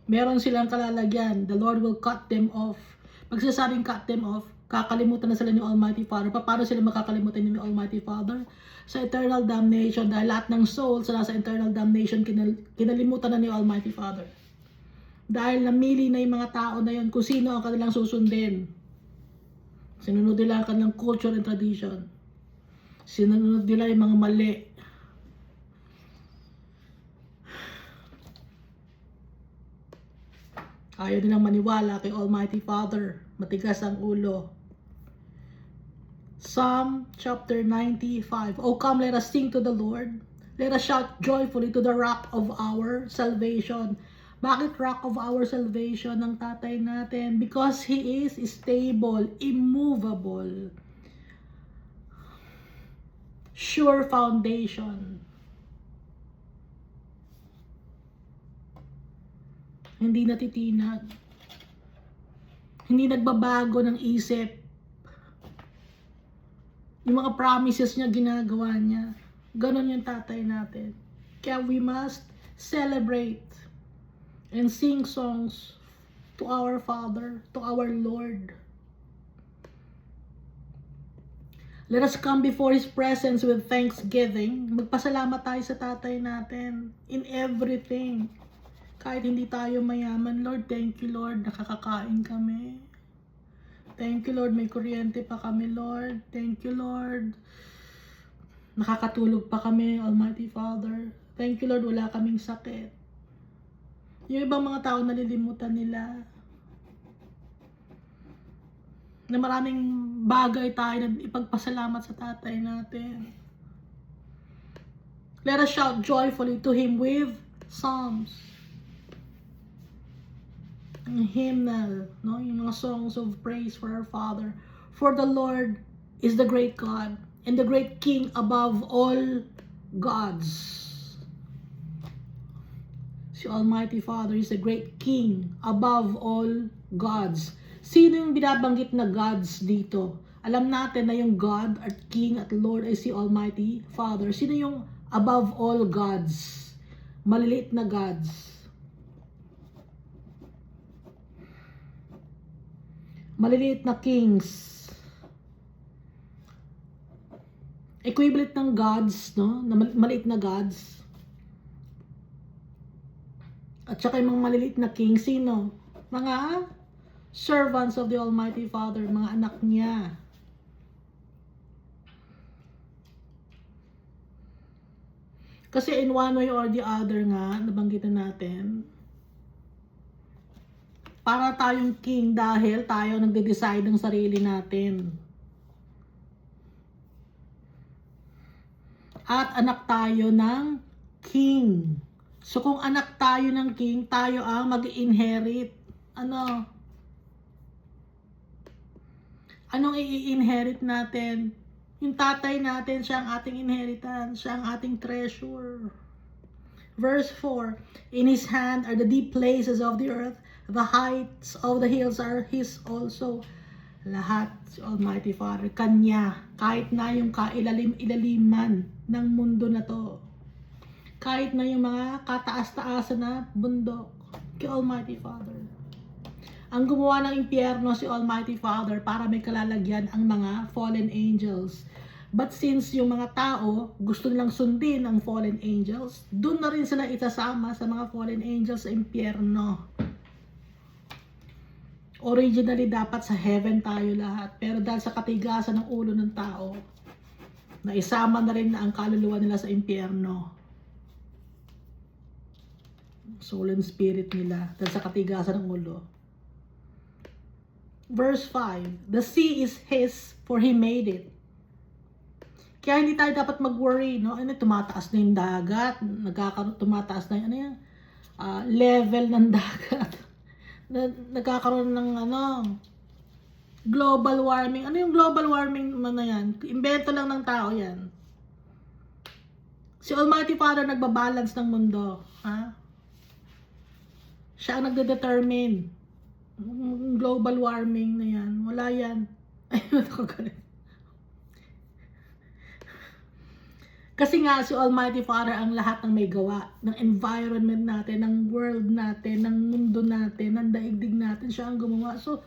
meron silang kalalagyan. The Lord will cut them off. Pag sinasabing cut them off, kakalimutan na sila ni Almighty Father. Paano sila makakalimutan ni Almighty Father? Sa eternal damnation. Dahil lahat ng souls na nasa eternal damnation, kinalimutan na ni Almighty Father. Dahil namili na yung mga tao na yun kung sino ang kanilang susundin. Sinunod nila ang kanilang culture and tradition. Sinunod nila yung mga mali. Ayaw nilang maniwala kay Almighty Father. Matigas ang ulo. Psalm chapter 95. O come, let us sing to the Lord. Let us shout joyfully to the rock of our salvation. Bakit rock of our salvation ng tatay natin? Because He is stable, immovable, sure foundation. Hindi natitinag. Hindi nagbabago ng isip. Yung mga promises niya, ginagawa niya. Ganon yung tatay natin. Kaya we must celebrate and sing songs to our Father, to our Lord. Let us come before His presence with thanksgiving. Magpasalamat tayo sa tatay natin in everything. Kahit hindi tayo mayaman, Lord, thank you, Lord, nakakakain kami. Thank you, Lord, may kuryente pa kami, Lord. Thank you, Lord. Nakakatulog pa kami, Almighty Father. Thank you, Lord, wala kaming sakit. Yung ibang mga tao nalilimutan nila na maraming bagay tayo na ipagpasalamat sa tatay natin. Let us shout joyfully to Him with psalms. Ang hymnal, no? Yung mga songs of praise for our Father. For the Lord is the great God and the great King above all gods. Si Almighty Father is a great King above all gods. Sino yung binabanggit na gods dito? Alam natin na yung God at King at Lord ay si Almighty Father. Sino yung above all gods? Maliliit na gods. maliliit na kings. Equivalent ng gods, no? Na maliit na gods. At saka yung mga maliliit na kings, sino? Mga servants of the Almighty Father, mga anak niya. Kasi in one way or the other nga, nabanggitan natin, para tayong king dahil tayo nagde-decide ng sarili natin. At anak tayo ng king. So kung anak tayo ng king, tayo ang mag-inherit. Ano? Anong i-inherit natin? Yung tatay natin, siya ang ating inheritance, siya ang ating treasure. Verse 4, in his hand are the deep places of the earth, the heights of the hills are his also. Lahat, si Almighty Father, kanya, kahit na yung kailalim-ilaliman ng mundo na to. Kahit na yung mga kataas-taasan na bundok, kay Almighty Father. Ang gumawa ng impyerno si Almighty Father para may kalalagyan ang mga fallen angels. But since yung mga tao gusto nilang sundin ang fallen angels, doon na rin sila itasama sa mga fallen angels sa impyerno. Originally dapat sa heaven tayo lahat, pero dahil sa katigasan ng ulo ng tao, naisama na rin na ang kaluluwa nila sa impyerno. Soul and spirit nila dahil sa katigasan ng ulo. Verse 5, the sea is his for he made it. Kaya hindi tayo dapat mag-worry, no? Ano, tumataas na yung dagat, tumataas na yung ano yan, level ng dagat. Nagkakaroon ng ano, global warming. Ano yung global warming na yan? Invento lang ng tao yan. Si Almighty Father nagbabalance ng mundo. Ha? Siya ang nagde-determine. Global warming na yan. Wala yan. Ay, nakagaling. Kasi nga si Almighty Father ang lahat ng may gawa ng environment natin, ng world natin, ng mundo natin, ng daigdig natin, siya ang gumawa. So,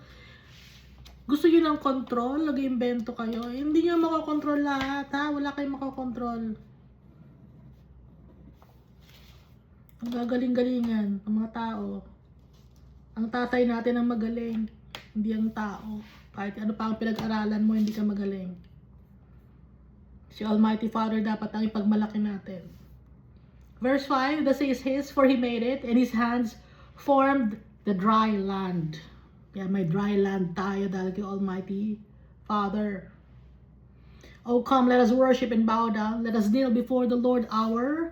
gusto nyo ng control, nag-iimbento kayo, hindi nyo makokontrol lahat, ha? Wala kayong makokontrol. Ang gagaling-galingan ng mga tao. Ang tatay natin ang magaling, hindi ang tao. Kahit ano pa ang pinag-aralan mo, hindi ka magaling. Si Almighty Father dapat ang ipagmalaki natin. Verse 5, the sea is his, for he made it, and his hands formed the dry land. Kaya may dry land tayo dahil kay Almighty Father. Oh, come, let us worship and bow down. Let us kneel before the Lord our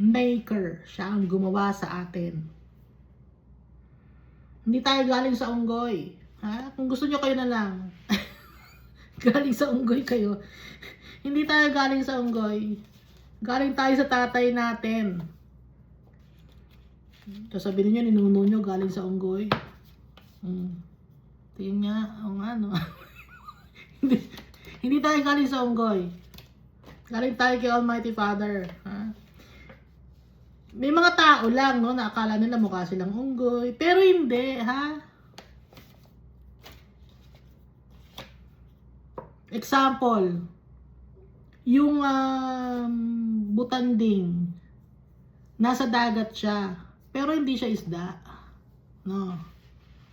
Maker. Siya ang gumawa sa atin. Hindi tayo galing sa unggoy. Ha? Kung gusto nyo kayo na lang. Galing sa unggoy kayo. Hindi tayo galing sa unggoy. Galing tayo sa tatay natin. Sasabihin niyo, ninuno nyo galing sa unggoy. Tingin nga, o nga no. hindi tayo galing sa unggoy. Galing tayo kay Almighty Father. Ha? May mga tao lang, no, na akala nila mukha silang unggoy. Pero hindi, ha? Example, yung butanding, nasa dagat siya, pero hindi siya isda. No.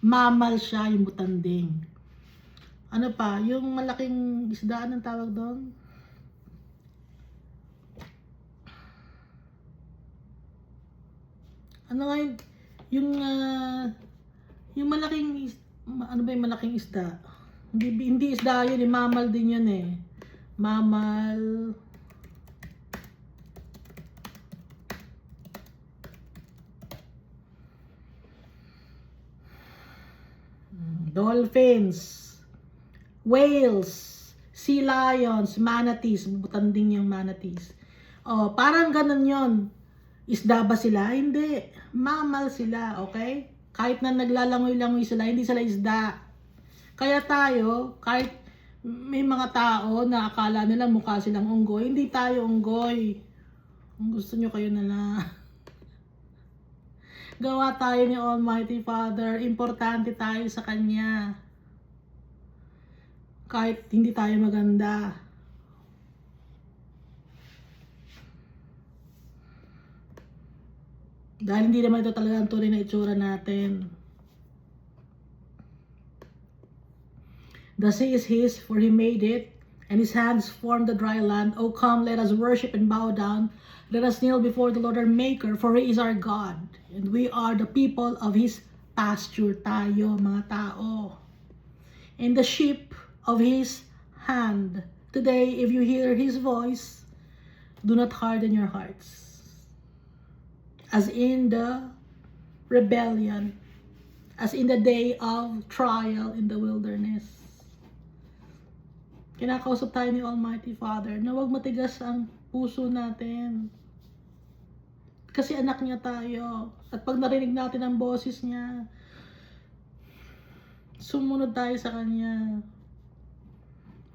Mammal siya, yung butanding. Ano pa, yung malaking isda, anong tawag doon? Ano nga yung malaking, ano ba yung malaking isda? Hindi isda yun, mammal din yun eh. Mammal. Dolphins. Whales. Sea lions. Manatees. Butanding yung manatees. Oh, parang ganun yun. Isda ba sila? Hindi. Mammal sila, okay? Kahit na naglalangoy-langoy sila, hindi sila isda. Kaya tayo, kahit may mga tao na akala nila mukha silang unggoy, hindi tayo unggoy. Kung gusto nyo kayo na lang. Gawa tayo ni Almighty Father. Importante tayo sa Kanya. Kahit hindi tayo maganda. Dahil hindi naman ito talaga ang tunay na itsura natin. The sea is his, for he made it, and his hands formed the dry land. O come, let us worship and bow down. Let us kneel before the Lord our Maker, for he is our God, and we are the people of his pasture. Tayo, mga tao. And the sheep of his hand. Today, if you hear his voice, do not harden your hearts. As in the rebellion, as in the day of trial in the wilderness. Kinakausap tayo ni Almighty Father na huwag matigas ang puso natin. Kasi anak niya tayo. At pag narinig natin ang boses niya, sumunod tayo sa kanya.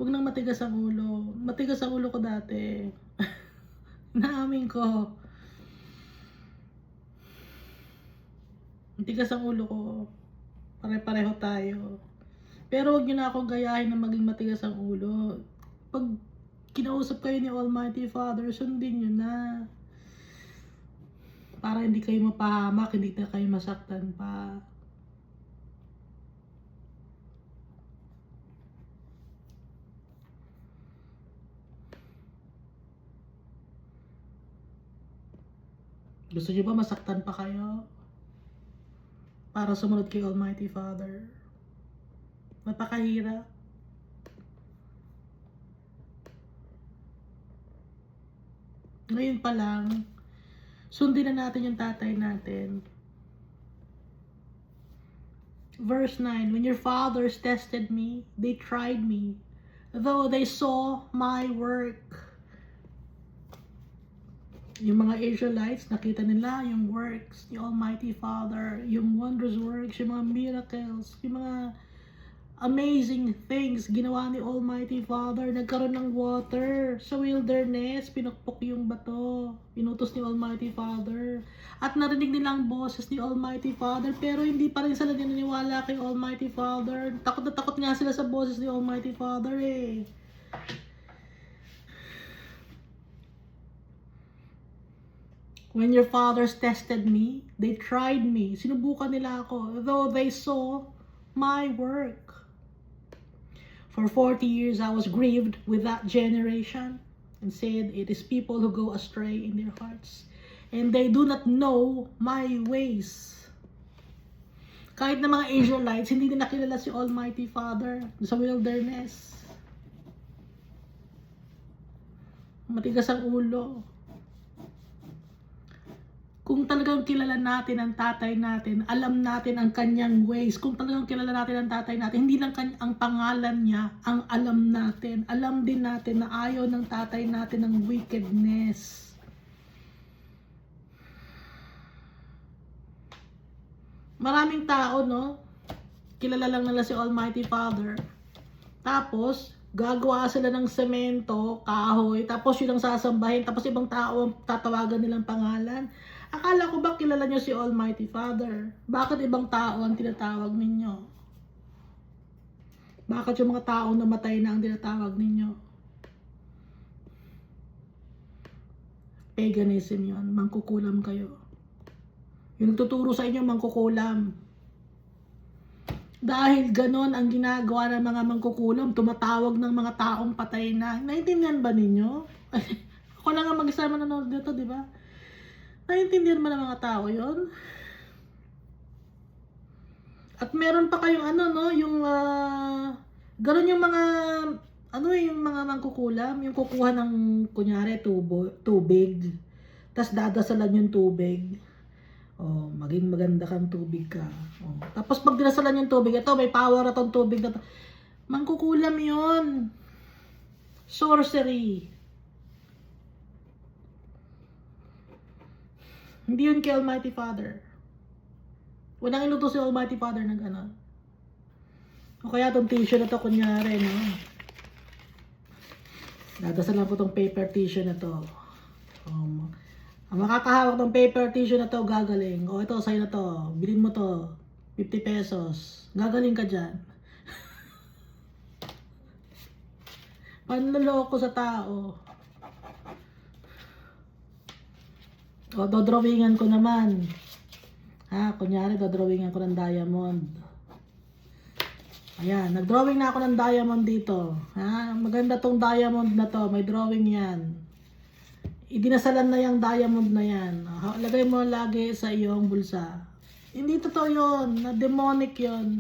Huwag nang matigas ang ulo. Matigas ang ulo ko dati. Naamin ko. Matigas ang ulo ko. Pare-pareho tayo. Pero huwag niyo na akong gayahin na maging matigas ang ulo. Pag kinausap kayo ni Almighty Father, sundin niyo na. Para hindi kayo mapahamak, hindi na kayo masaktan pa. Gusto niyo ba masaktan pa kayo? Para sumunod kay Almighty Father. Napakahirap. Ngayon pa lang, sundin na natin yung tatay natin. Verse 9, when your fathers tested me, they tried me, though they saw my work. Yung mga Israelites, nakita nila yung works ni Almighty Father, yung wondrous works, yung mga miracles, yung mga amazing things ginawa ni Almighty Father. Nagkaroon ng water sa wilderness, pinukpok yung bato, pinutos ni Almighty Father. At narinig nila ang boses ni Almighty Father, pero hindi pa rin sila naniniwala kay Almighty Father. Takot na takot nga sila sa boses ni Almighty Father eh. When your fathers tested me, they tried me. Sinubukan nila ako, though they saw my work. For 40 years I was grieved with that generation, and said, it is people who go astray in their hearts, and they do not know my ways. Kahit na mga Israelites, hindi nila nakilala si Almighty Father sa wilderness. Matigas ang ulo. Kung talagang kilala natin ang tatay natin, alam natin ang kanyang ways, kung talagang kilala natin ang tatay natin, hindi lang ang pangalan niya, ang alam natin. Alam din natin na ayaw ng tatay natin ng wickedness. Maraming tao, no? Kilala lang nila si Almighty Father. Tapos, gagawa sila ng semento, kahoy, tapos yun ang sasambahin, tapos ibang tao ang tatawagan nilang pangalan. Akala ko ba kilala niyo si Almighty Father? Bakit ibang tao ang tinatawag ninyo? Bakit yung mga taong namatay na ang tinatawag ninyo? Paganism yun. Mangkukulam kayo. Yung nagtuturo sa inyo, mangkukulam. Dahil ganon ang ginagawa ng mga mangkukulam, tumatawag ng mga taong patay na. Naintindihan ba ninyo? Ako lang ang mag-isa manonood dito, di ba? Naintindihan mo ng mga tao yon. At meron pa kayong ano, no, yung gano'n yung mga ano, yung mga mangkukulam, yung kukuha ng kunyari tubig, tas dadasalan yung tubig. Oh, maging maganda kang tubig ka. Oh. Tapos pag dinasalan yung tubig, ito may power na tong tubig na to. Mangkukulam yon. Sorcery. Hindi yun kay Almighty Father. Walang inutos si Almighty Father na gano'n. O kaya itong tissue na to, kunyari, no? Dadasalan po itong paper tissue na to. Ang makakahawak ng paper tissue na to, gagaling. O ito, sa'yo na to. Bilhin mo to. 50 pesos. Gagaling ka dyan. Panloloko sa tao. O, dodrawingan ko naman. Ha, kunyari, dodrawingan ko ng diamond. Ayan, nagdrawing na ako ng diamond dito. Ha, maganda tong diamond na to. May drawing yan. Idinasalan na yung diamond na yan. Lagay mo lagi sa iyong bulsa. Hindi totoo yun. Na demonic yun.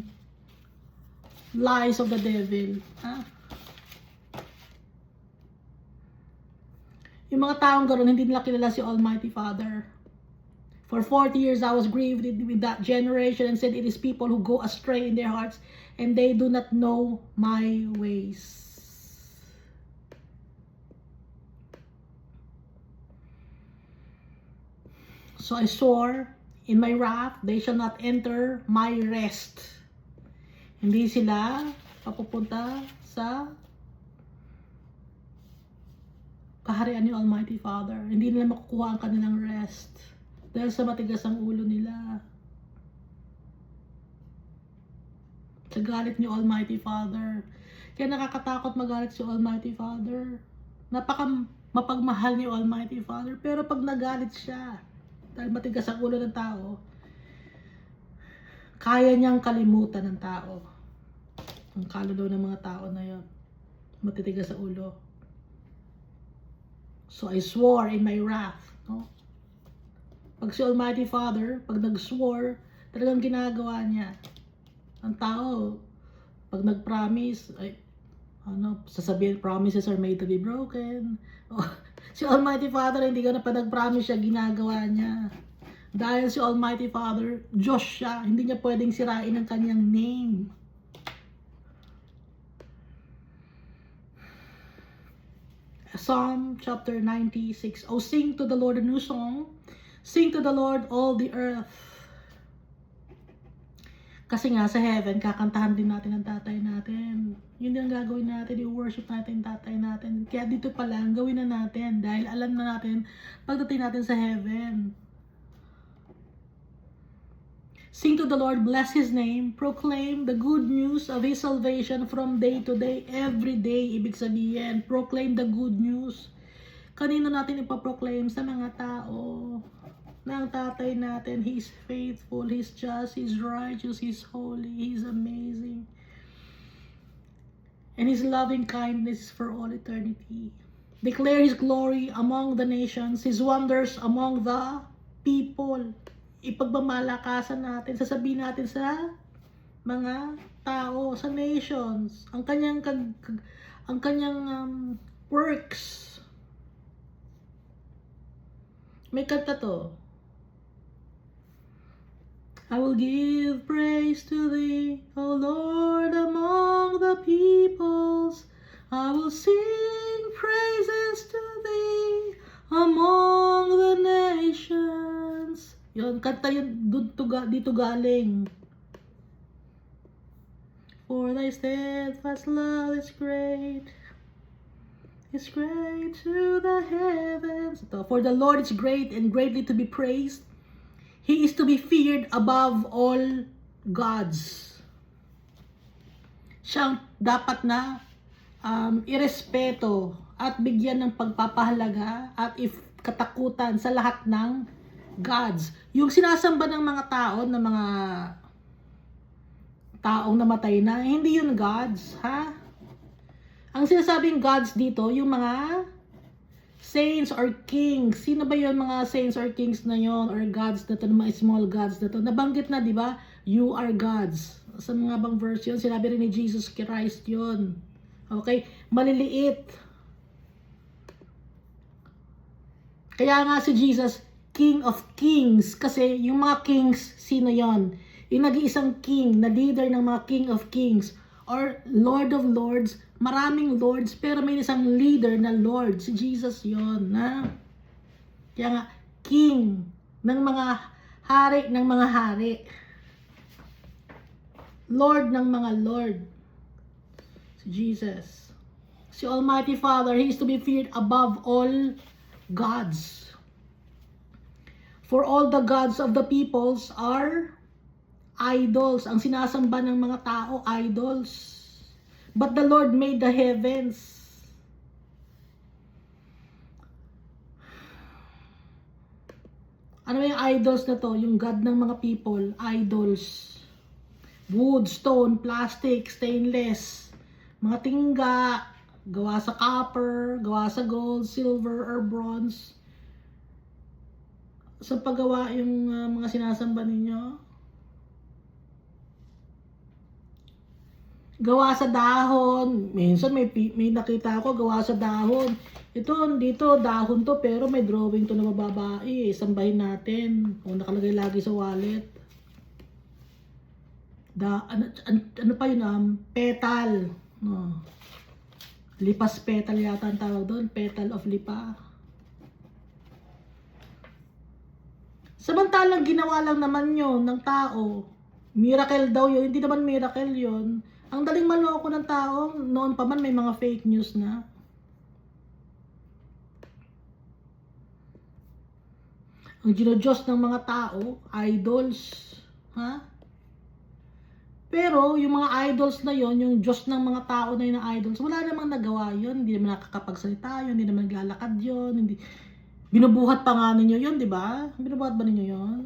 Lies of the devil. Ha? Yung mga taong gano'n, hindi nila kilala si Almighty Father. For 40 years I was grieved with that generation and said, it is people who go astray in their hearts and they do not know my ways. So I swore in my wrath, they shall not enter my rest. Hindi sila papupunta sa kaharian ni Almighty Father. Hindi nila makukuha ang kanilang rest dahil sa matigas ang ulo nila. Sa galit ni Almighty Father. Kaya nakakatakot magalit si Almighty Father. Mapagmahal ni Almighty Father. Pero pag nagalit siya, dahil matigas ang ulo ng tao, kaya niyang kalimutan ng tao. Ang kaluluwa ng mga tao na yun. Matitigas sa ulo. So I swore in my wrath. No? Pag si Almighty Father, pag nag-swore, talagang ginagawa niya. Ang tao, pag nag-promise, ay, sasabihin, promises are made to be broken. Si Almighty Father, hindi ka na pa nag-promise siya, ginagawa niya. Dahil si Almighty Father, Diyos siya, hindi niya pwedeng sirain ang kanyang name. Psalm chapter 96. Oh, sing to the Lord a new song. Sing to the Lord all the earth. Kasi nga sa heaven, kakantahan din natin ang tatay natin. Yun din ang gagawin natin, i-worship natin ang tatay natin. Kaya dito pa lang, gawin na natin. Dahil alam na natin, pagdating natin sa heaven. Sing to the Lord, bless His name, proclaim the good news of His salvation from day to day, every day. Ibig sabihin, proclaim the good news. Kanino natin ipaproclaim? Sa mga tao. Na ang tatay natin, He's faithful, He's just, He's righteous, He's holy, He's amazing. And His loving kindness is for all eternity. Declare His glory among the nations, His wonders among the people. Ipagmamalakasan natin, sasabihin natin sa mga tao, sa nations, ang kanyang works. May kanta to. I will give praise to Thee, O Lord, among the peoples. I will sing praises to Thee among the nations. Yun, kanta yun, dito galing. For Thy steadfast love is great. It's great to the heavens. For the Lord is great and greatly to be praised. He is to be feared above all gods. Siyang dapat na irespeto at bigyan ng pagpapahalaga at katakutan sa lahat ng gods. Yung sinasamba ng mga tao, ng mga taong namatay na, hindi yun gods, ha? Ang sinasabing gods dito, yung mga saints or kings. Sino ba yun mga saints or kings na yon or gods na to, mga small gods na to? Nabanggit na, di ba? You are gods. Sa mga bang verse yun, sinabi rin ni Jesus Christ yun. Okay? Maliliit. Kaya nga si Jesus, King of Kings. Kasi yung mga kings, sino yon? Yung nag-iisang king, na leader ng mga King of Kings. Or Lord of Lords. Maraming lords, pero may isang leader na Lord. Si Jesus yon, na kaya nga, king ng mga hari ng mga hari. Lord ng mga Lord. Si Jesus. Si Almighty Father, He is to be feared above all gods. For all the gods of the peoples are idols. Ang sinasamba ng mga tao, idols. But the Lord made the heavens. Ano yung idols na to? Yung God ng mga people, idols. Wood, stone, plastic, stainless, mga tingga, gawa sa copper, gawa sa gold, silver, or bronze. Sa paggawa yung mga sinasamba ninyo? Gawa sa dahon. Minsan may nakita ako gawa sa dahon. Ito, dito, dahon to, pero may drawing to na mababae. Sambahin natin. O nakalagay lagi sa wallet. Ano pa yun? Petal. No. Lipas petal yata ang tawag doon. Petal of lipa. Samantalang ginawa lang naman yun ng tao. Miracle daw yun. Hindi naman miracle yun. Ang daling maloko ng tao. Noon pa man may mga fake news na. Ang ginodiyos ng mga tao, idols. Ha? Pero yung mga idols na yon, yung Diyos ng mga tao na yun na idols, wala namang nagawa yun. Hindi naman nakakapagsalita yun, hindi naman naglalakad yun, hindi. Binubuhat pa nga ninyo yun, di ba? Binubuhat ba ninyo yun?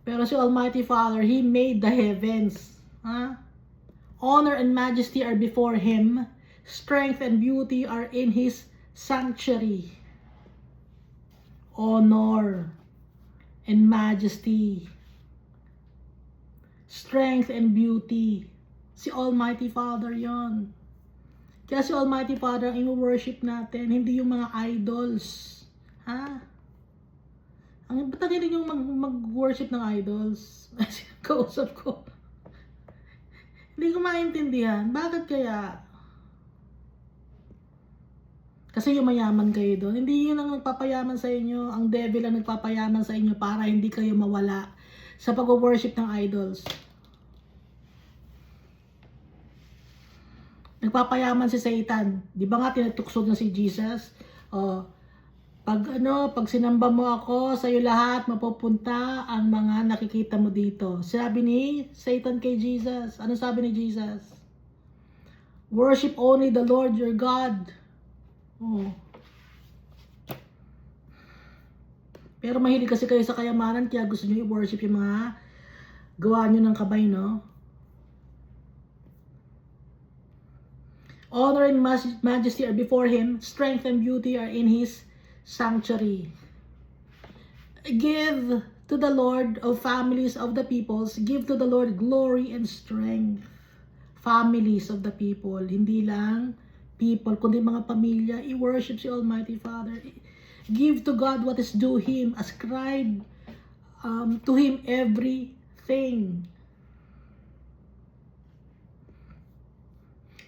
Pero si Almighty Father, He made the heavens. Huh? Honor and majesty are before Him. Strength and beauty are in His sanctuary. Honor and majesty. Strength and beauty. Si Almighty Father yon. Kaya si Almighty Father ang ino-worship natin, hindi yung mga idols. Ha? Ang batagin yung mag-worship ng idols. Kausap ko. Hindi ko maintindihan. Bakit kaya? Kasi yung mayaman kayo doon. Hindi yun ang nagpapayaman sa inyo. Ang devil ang nagpapayaman sa inyo para hindi kayo mawala sa pag-worship ng idols. Nagpapayaman si Satan. Di ba nga tinutukso na si Jesus? Pag sinamba mo ako, sa iyo lahat mapupunta ang mga nakikita mo dito. Sabi ni Satan kay Jesus. Ano sabi ni Jesus? Worship only the Lord your God. Oh. Pero mahilig kasi kayo sa kayamanan, kaya gusto niyo i-worship yung mga gawa niyo ng kamay, no? Honor and majesty are before Him. Strength and beauty are in His sanctuary. Give to the Lord of families of the peoples. Give to the Lord glory and strength. Families of the people. Hindi lang people, kundi mga pamilya. I-worship si Almighty Father. Give to God what is due Him. Ascribe to Him everything.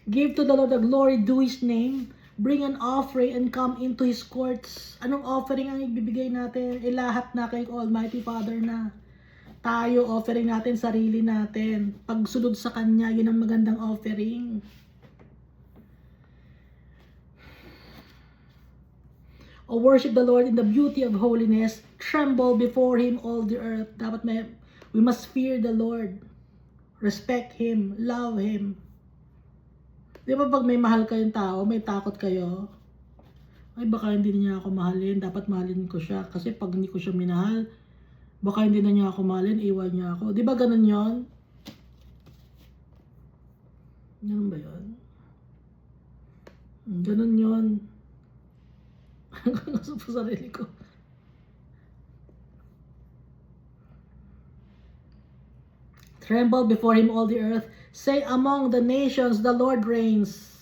Give to the Lord the glory due His name. Bring an offering and come into His courts. Anong offering ang ibibigay natin? Lahat na kay Almighty Father na. Tayo, offering natin sarili natin. Pagsunod sa Kanya, yun ang magandang offering. O worship the Lord in the beauty of holiness. Tremble before Him all the earth. We must fear the Lord. Respect Him. Love Him. Di ba pag may mahal kayong tao, may takot kayo? Ay, baka hindi niya ako mahalin. Dapat mahalin ko siya. Kasi pag hindi ko siya minahal, baka hindi na niya ako mahalin, iwan niya ako. Di ba ganun yon? Ganun ba yun? Ganun yun. Hanggang nasa po sarili ko. Tremble before Him all the earth. Say among the nations, the Lord reigns.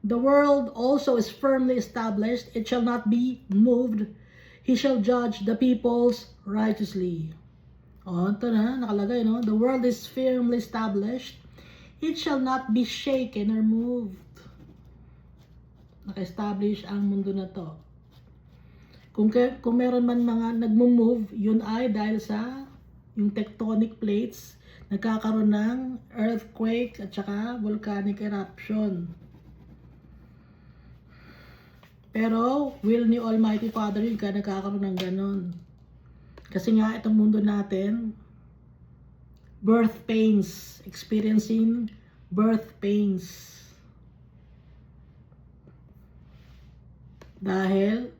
The world also is firmly established. It shall not be moved. He shall judge the peoples righteously. Ito na, nakalagay, no? The world is firmly established. It shall not be shaken or moved. Naka-establish ang mundo na to. Kung meron man mga nagmo-move, yun ay dahil sa yung tectonic plates, nagkakaroon ng earthquake at saka volcanic eruption. Pero will ni Almighty Father yun kaya nagkakaroon ng ganon. Kasi nga itong mundo natin, birth pains, experiencing birth pains. Dahil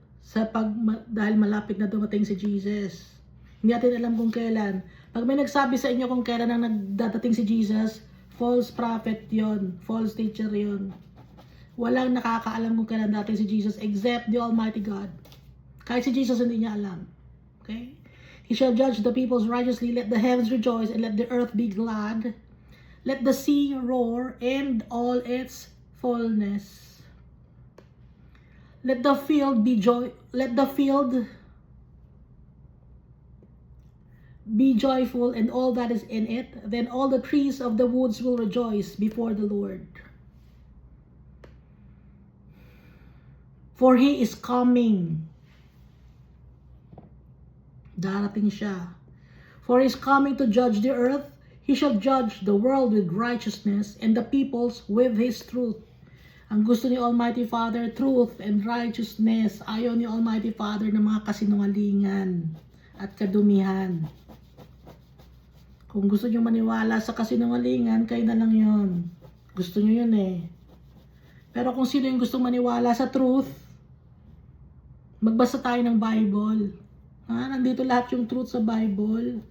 malapit na dumating si Jesus. Hindi natin alam kung kailan. Pag may nagsabi sa inyo kung kailan ang nagdadating si Jesus, false prophet yon, false teacher yon. Walang nakakaalam kung kailan dating si Jesus except the Almighty God. Kahit si Jesus hindi niya alam. Okay? He shall judge the peoples righteously. Let the heavens rejoice and let the earth be glad. Let the sea roar and all its fullness. Let the field be joyful and all that is in it. Then all the trees of the woods will rejoice before the Lord. For he is coming. Darating siya. For he is coming to judge the earth. He shall judge the world with righteousness and the peoples with his truth. Ang gusto ni Almighty Father, truth and righteousness. Ayaw ni Almighty Father ng mga kasinungalingan at kadumihan. Kung gusto nyo maniwala sa kasinungalingan, kayo na lang yun. Gusto nyo yun eh. Pero kung sino yung gusto maniwala sa truth, magbasa tayo ng Bible. Nandito lahat yung truth sa Bible.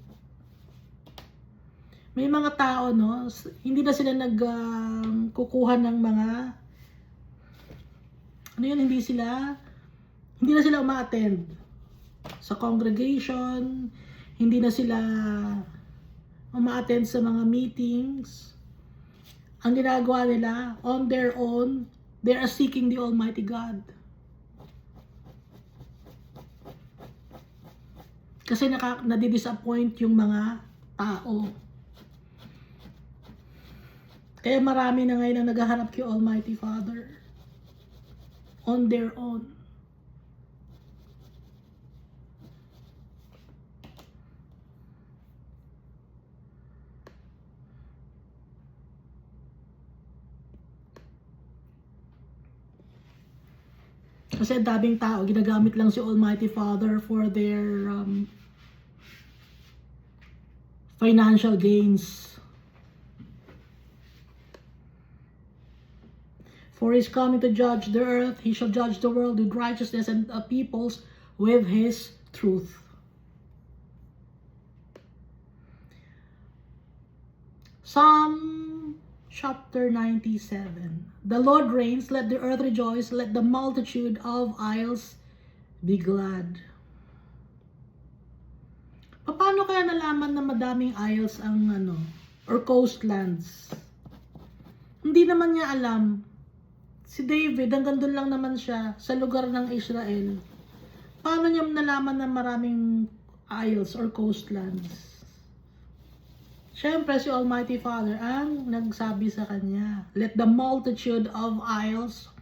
May mga tao, no, hindi na sila nagkukuha ng mga hindi na sila uma-attend sa congregation, hindi na sila uma-attend sa mga meetings. Ang ginagawa nila, on their own, they are seeking the Almighty God. Kasi nadidisappoint yung mga tao. Kaya marami na ngayon ang naghahanap kay Almighty Father. On their own. Kasi daming tao, ginagamit lang si Almighty Father for their financial gains. For he is coming to judge the earth. He shall judge the world with righteousness and the peoples with his truth. Psalm chapter 97. The Lord reigns, let the earth rejoice, let the multitude of isles be glad. Paano kaya nalaman na madaming isles ang or coastlands? Hindi naman niya alam. Si David, hanggang doon lang naman siya sa lugar ng Israel. Paano niya nalaman na maraming isles or coastlands? Siyempre, si Almighty Father ang nagsabi sa kanya, let the multitude of isles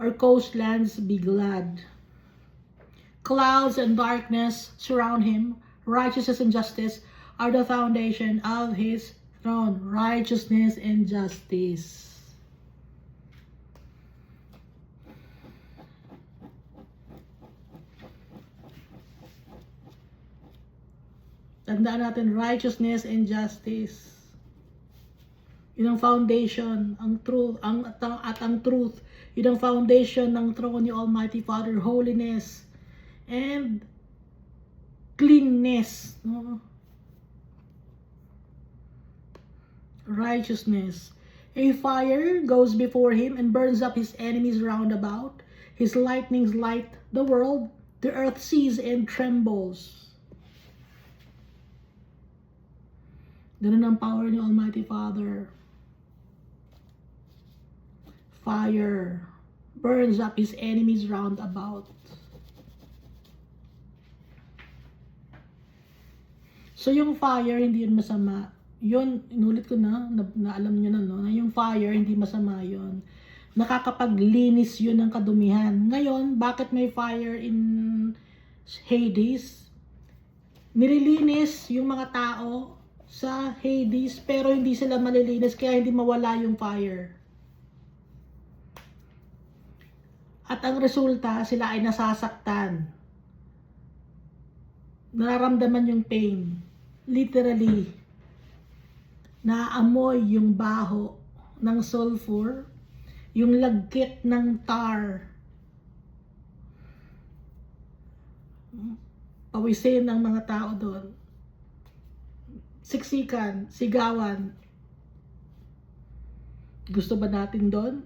or coastlands be glad. Clouds and darkness surround him. Righteousness and justice are the foundation of his throne. Righteousness and justice. Tandaan natin, righteousness and justice. Yun ang foundation, ang truth, ang truth. Yun ang foundation ng throne ni Almighty Father, holiness and cleanness. No? Righteousness. A fire goes before him and burns up his enemies round about. His lightnings light the world. The earth sees and trembles. Ganun ang power ni Almighty Father. Fire burns up his enemies round about. So yung fire, hindi yun masama. Yun, inulit ko na alam nyo na yung fire, hindi masama yun. Nakakapaglinis yun ng kadumihan. Ngayon, bakit may fire in Hades? Nililinis yung mga tao sa Hades, pero hindi sila malilinis, kaya hindi mawala yung fire. At ang resulta, sila ay nasasaktan. Nararamdaman yung pain. Literally. Naamoy yung baho ng sulfur, yung lagkit ng tar, pawisin ng mga tao doon, siksikan, sigawan. Gusto ba natin doon?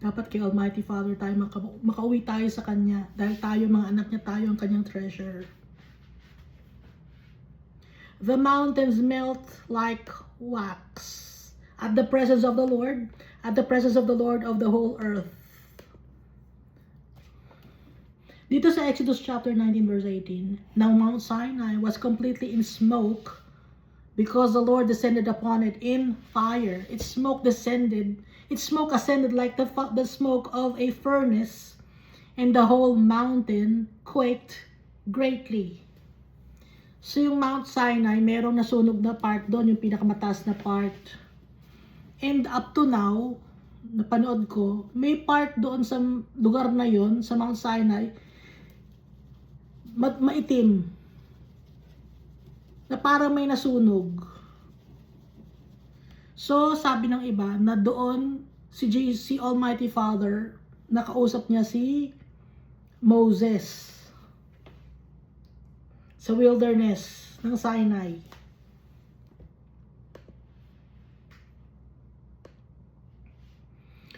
Dapat kay Almighty Father tayo makauwi tayo sa Kanya dahil tayo mga anak niya, tayo ang Kanyang treasure. The mountains melt like wax at the presence of the Lord, at the presence of the Lord of the whole earth. Dito sa Exodus chapter 19 verse 18, now Mount Sinai was completely in smoke because the Lord descended upon it in fire. Its smoke ascended like the smoke of a furnace, and the whole mountain quaked greatly. So yung Mount Sinai, merong nasunog na part doon, yung pinakamataas na part. And up to now, napanood ko, may part doon sa lugar na yon, sa Mount Sinai, maitim, na parang may nasunog. So, sabi ng iba, na doon si Almighty Father, nakausap niya si Moses sa wilderness ng Sinai.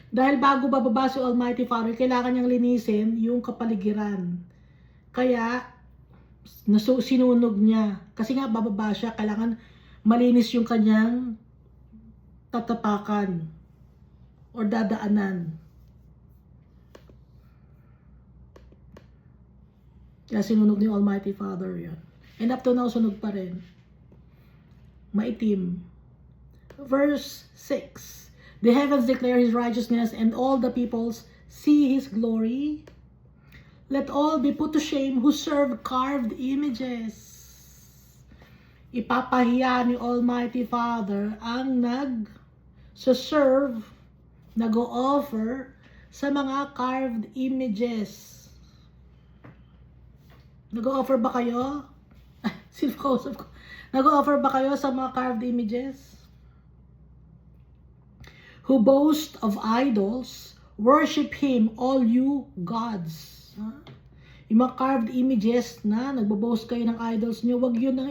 Dahil bago bababa si Almighty Father, kailangan niyang linisin yung kapaligiran. Kaya, sinunog niya. Kasi nga, bababa siya, kailangan malinis yung kanyang tatapakan o dadaanan. Kaya sinunog ni Almighty Father yun. And up to now, sunog pa rin. Maitim. Verse 6. The heavens declare His righteousness, and all the peoples see His glory. Let all be put to shame who serve carved images. Ipapahiya ni Almighty Father ang nag-serve, nag-o-offer sa mga carved images. Nag-o-offer ba kayo? Sino-kausap ko? Nag-o-offer ba kayo sa mga carved images? Who boast of idols, worship Him, all you gods. Yung mga carved images na nagbo-boast kayo ng idols nyo, wag yun ang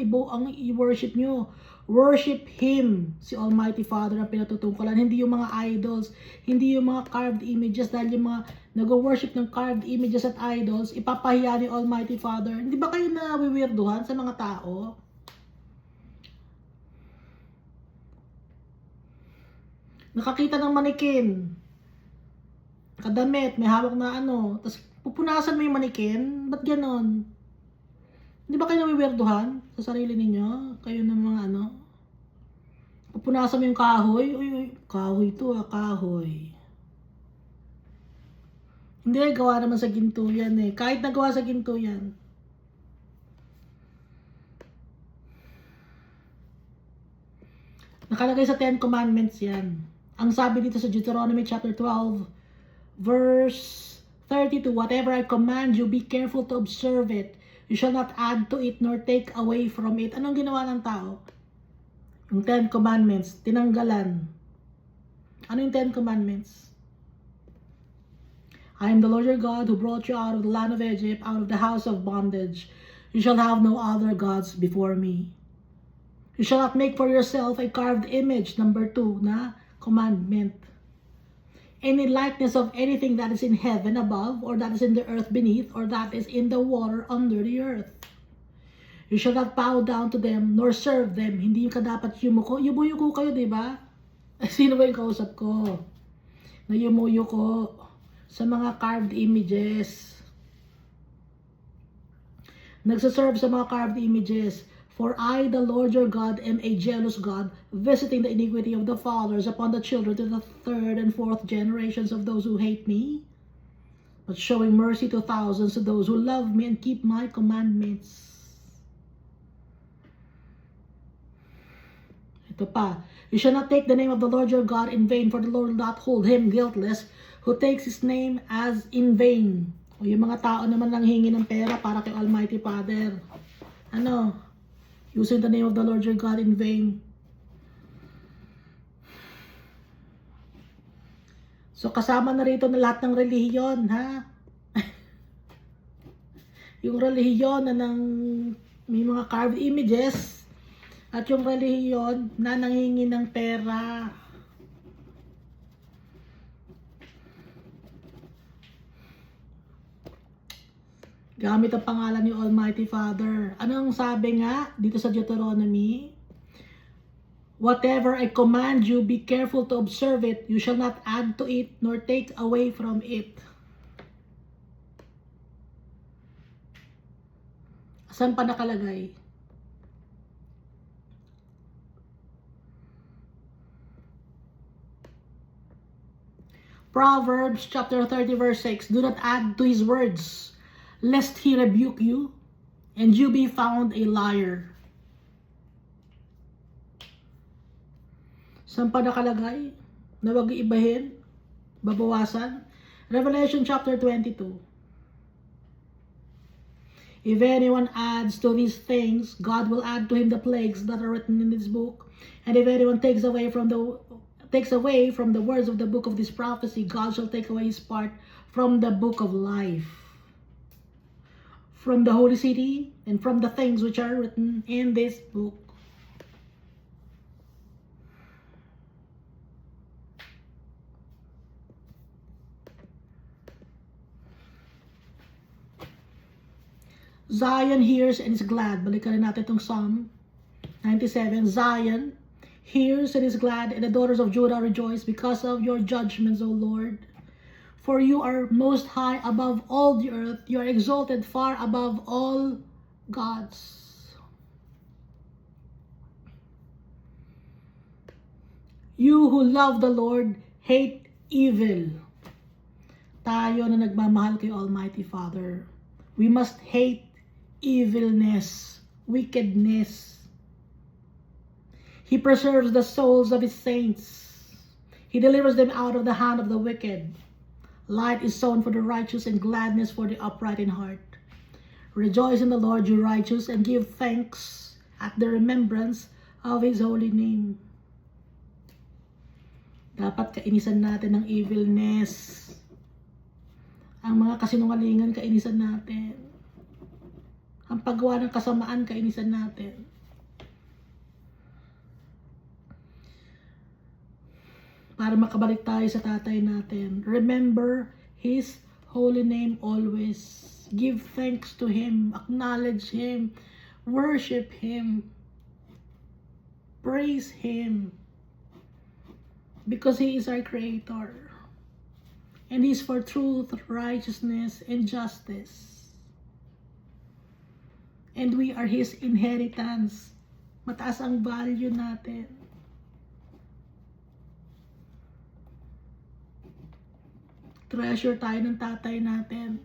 i-worship nyo. Worship Him, si Almighty Father ang pinatutungkulan, hindi yung mga idols, hindi yung mga carved images. Dahil yung mga nag-worship ng carved images at idols, ipapahiya ni Almighty Father. Hindi ba kayo nawiwirduhan sa mga tao? Nakakita ng manikin, kadamit, may hawak na tapos pupunasan mo yung manikin? Ba't ganon? Hindi ba kayo nawiwirduhan sa sarili ninyo? Kayo ng mga pupunasan mo yung kahoy? Uy, kahoy to kahoy. Hindi, gawa naman sa ginto yan eh. Kahit nagawa sa ginto yan. Nakalagay sa 10 Commandments yan. Ang sabi dito sa Deuteronomy chapter 12, verse 32, whatever I command you, be careful to observe it. You shall not add to it nor take away from it. Anong ginawa ng tao? Yung 10 Commandments, tinanggalan. Ano yung 10 Commandments? I am the Lord your God who brought you out of the land of Egypt, out of the house of bondage. You shall have no other gods before me. You shall not make for yourself a carved image. Number 2 na commandment. Any likeness of anything that is in heaven above, or that is in the earth beneath, or that is in the water under the earth. You shall not bow down to them, nor serve them. Hindi ka dapat yumuko. Yumuko kayo, di ba? Sino ba yung kausap ko? Na yumuko sa mga carved images. Nagsaserve sa mga carved images. For I, the Lord your God, am a jealous God, visiting the iniquity of the fathers upon the children to the 3rd and 4th generations of those who hate me, but showing mercy to thousands to those who love me and keep my commandments. Ito pa, you shall not take the name of the Lord your God in vain, for the Lord will not hold him guiltless who takes His name as in vain. O O yung mga tao naman nanghingi ng pera para kay Almighty Father. Ano? Using the name of the Lord your God in vain. So kasama na rito na lahat ng relihiyon, ha? Yung relihiyon na may mga carved images at yung relihiyon na nanghingi ng pera. Gamit ang pangalan ni Almighty Father. Anong sabi nga dito sa Deuteronomy? Whatever I command you, be careful to observe it. You shall not add to it nor take away from it. Saan pa nakalagay? Proverbs chapter 30 verse 6. Do not add to his words, lest he rebuke you, and you be found a liar. Saan pa nakalagay? Na wag iibahin? Babawasan? Revelation chapter 22. If anyone adds to these things, God will add to him the plagues that are written in this book. And if anyone takes away from the words of the book of this prophecy, God shall take away his part from the book of life, from the holy city, and from the things which are written in this book. Zion hears and is glad. Balikan natin itong Psalm 97. Zion hears and is glad, and the daughters of Judah rejoice because of your judgments, O Lord. For you are most high above all the earth. You are exalted far above all gods. You who love the Lord hate evil. Tayo na nagmamahal kay Almighty Father, we must hate evilness, wickedness. He preserves the souls of his saints. He delivers them out of the hand of the wicked. Light is sown for the righteous and gladness for the upright in heart. Rejoice in the Lord, you righteous, and give thanks at the remembrance of his holy name. Dapat kainisan natin ng evilness. Ang mga kasinungalingan, kainisan natin. Ang paggawa ng kasamaan, kainisan natin. Para makabalik tayo sa tatay natin. Remember his holy name always. Give thanks to him. Acknowledge him. Worship him. Praise him. Because he is our creator. And he is for truth, righteousness, and justice. And we are his inheritance. Mataas ang value natin. Treasure tayo ng tatay natin.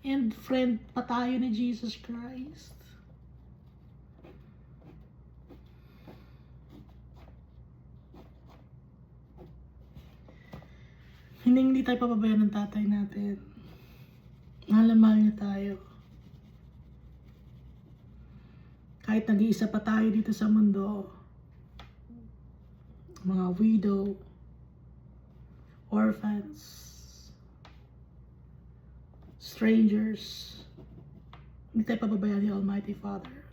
And friend pa tayo ni Jesus Christ. Hindi tayo papabayaan ng tatay natin. Mahal niya tayo. Kahit nag-iisa pa tayo dito sa mundo, mga widow, orphans, strangers, hindi tayo pababayaan ni Almighty Father.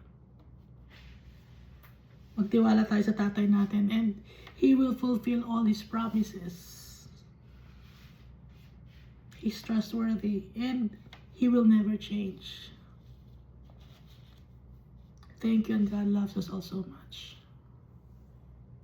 Magtiwala tayo sa tatay natin, and he will fulfill all his promises. He's trustworthy, and he will never change. Thank you, and God loves us all so much.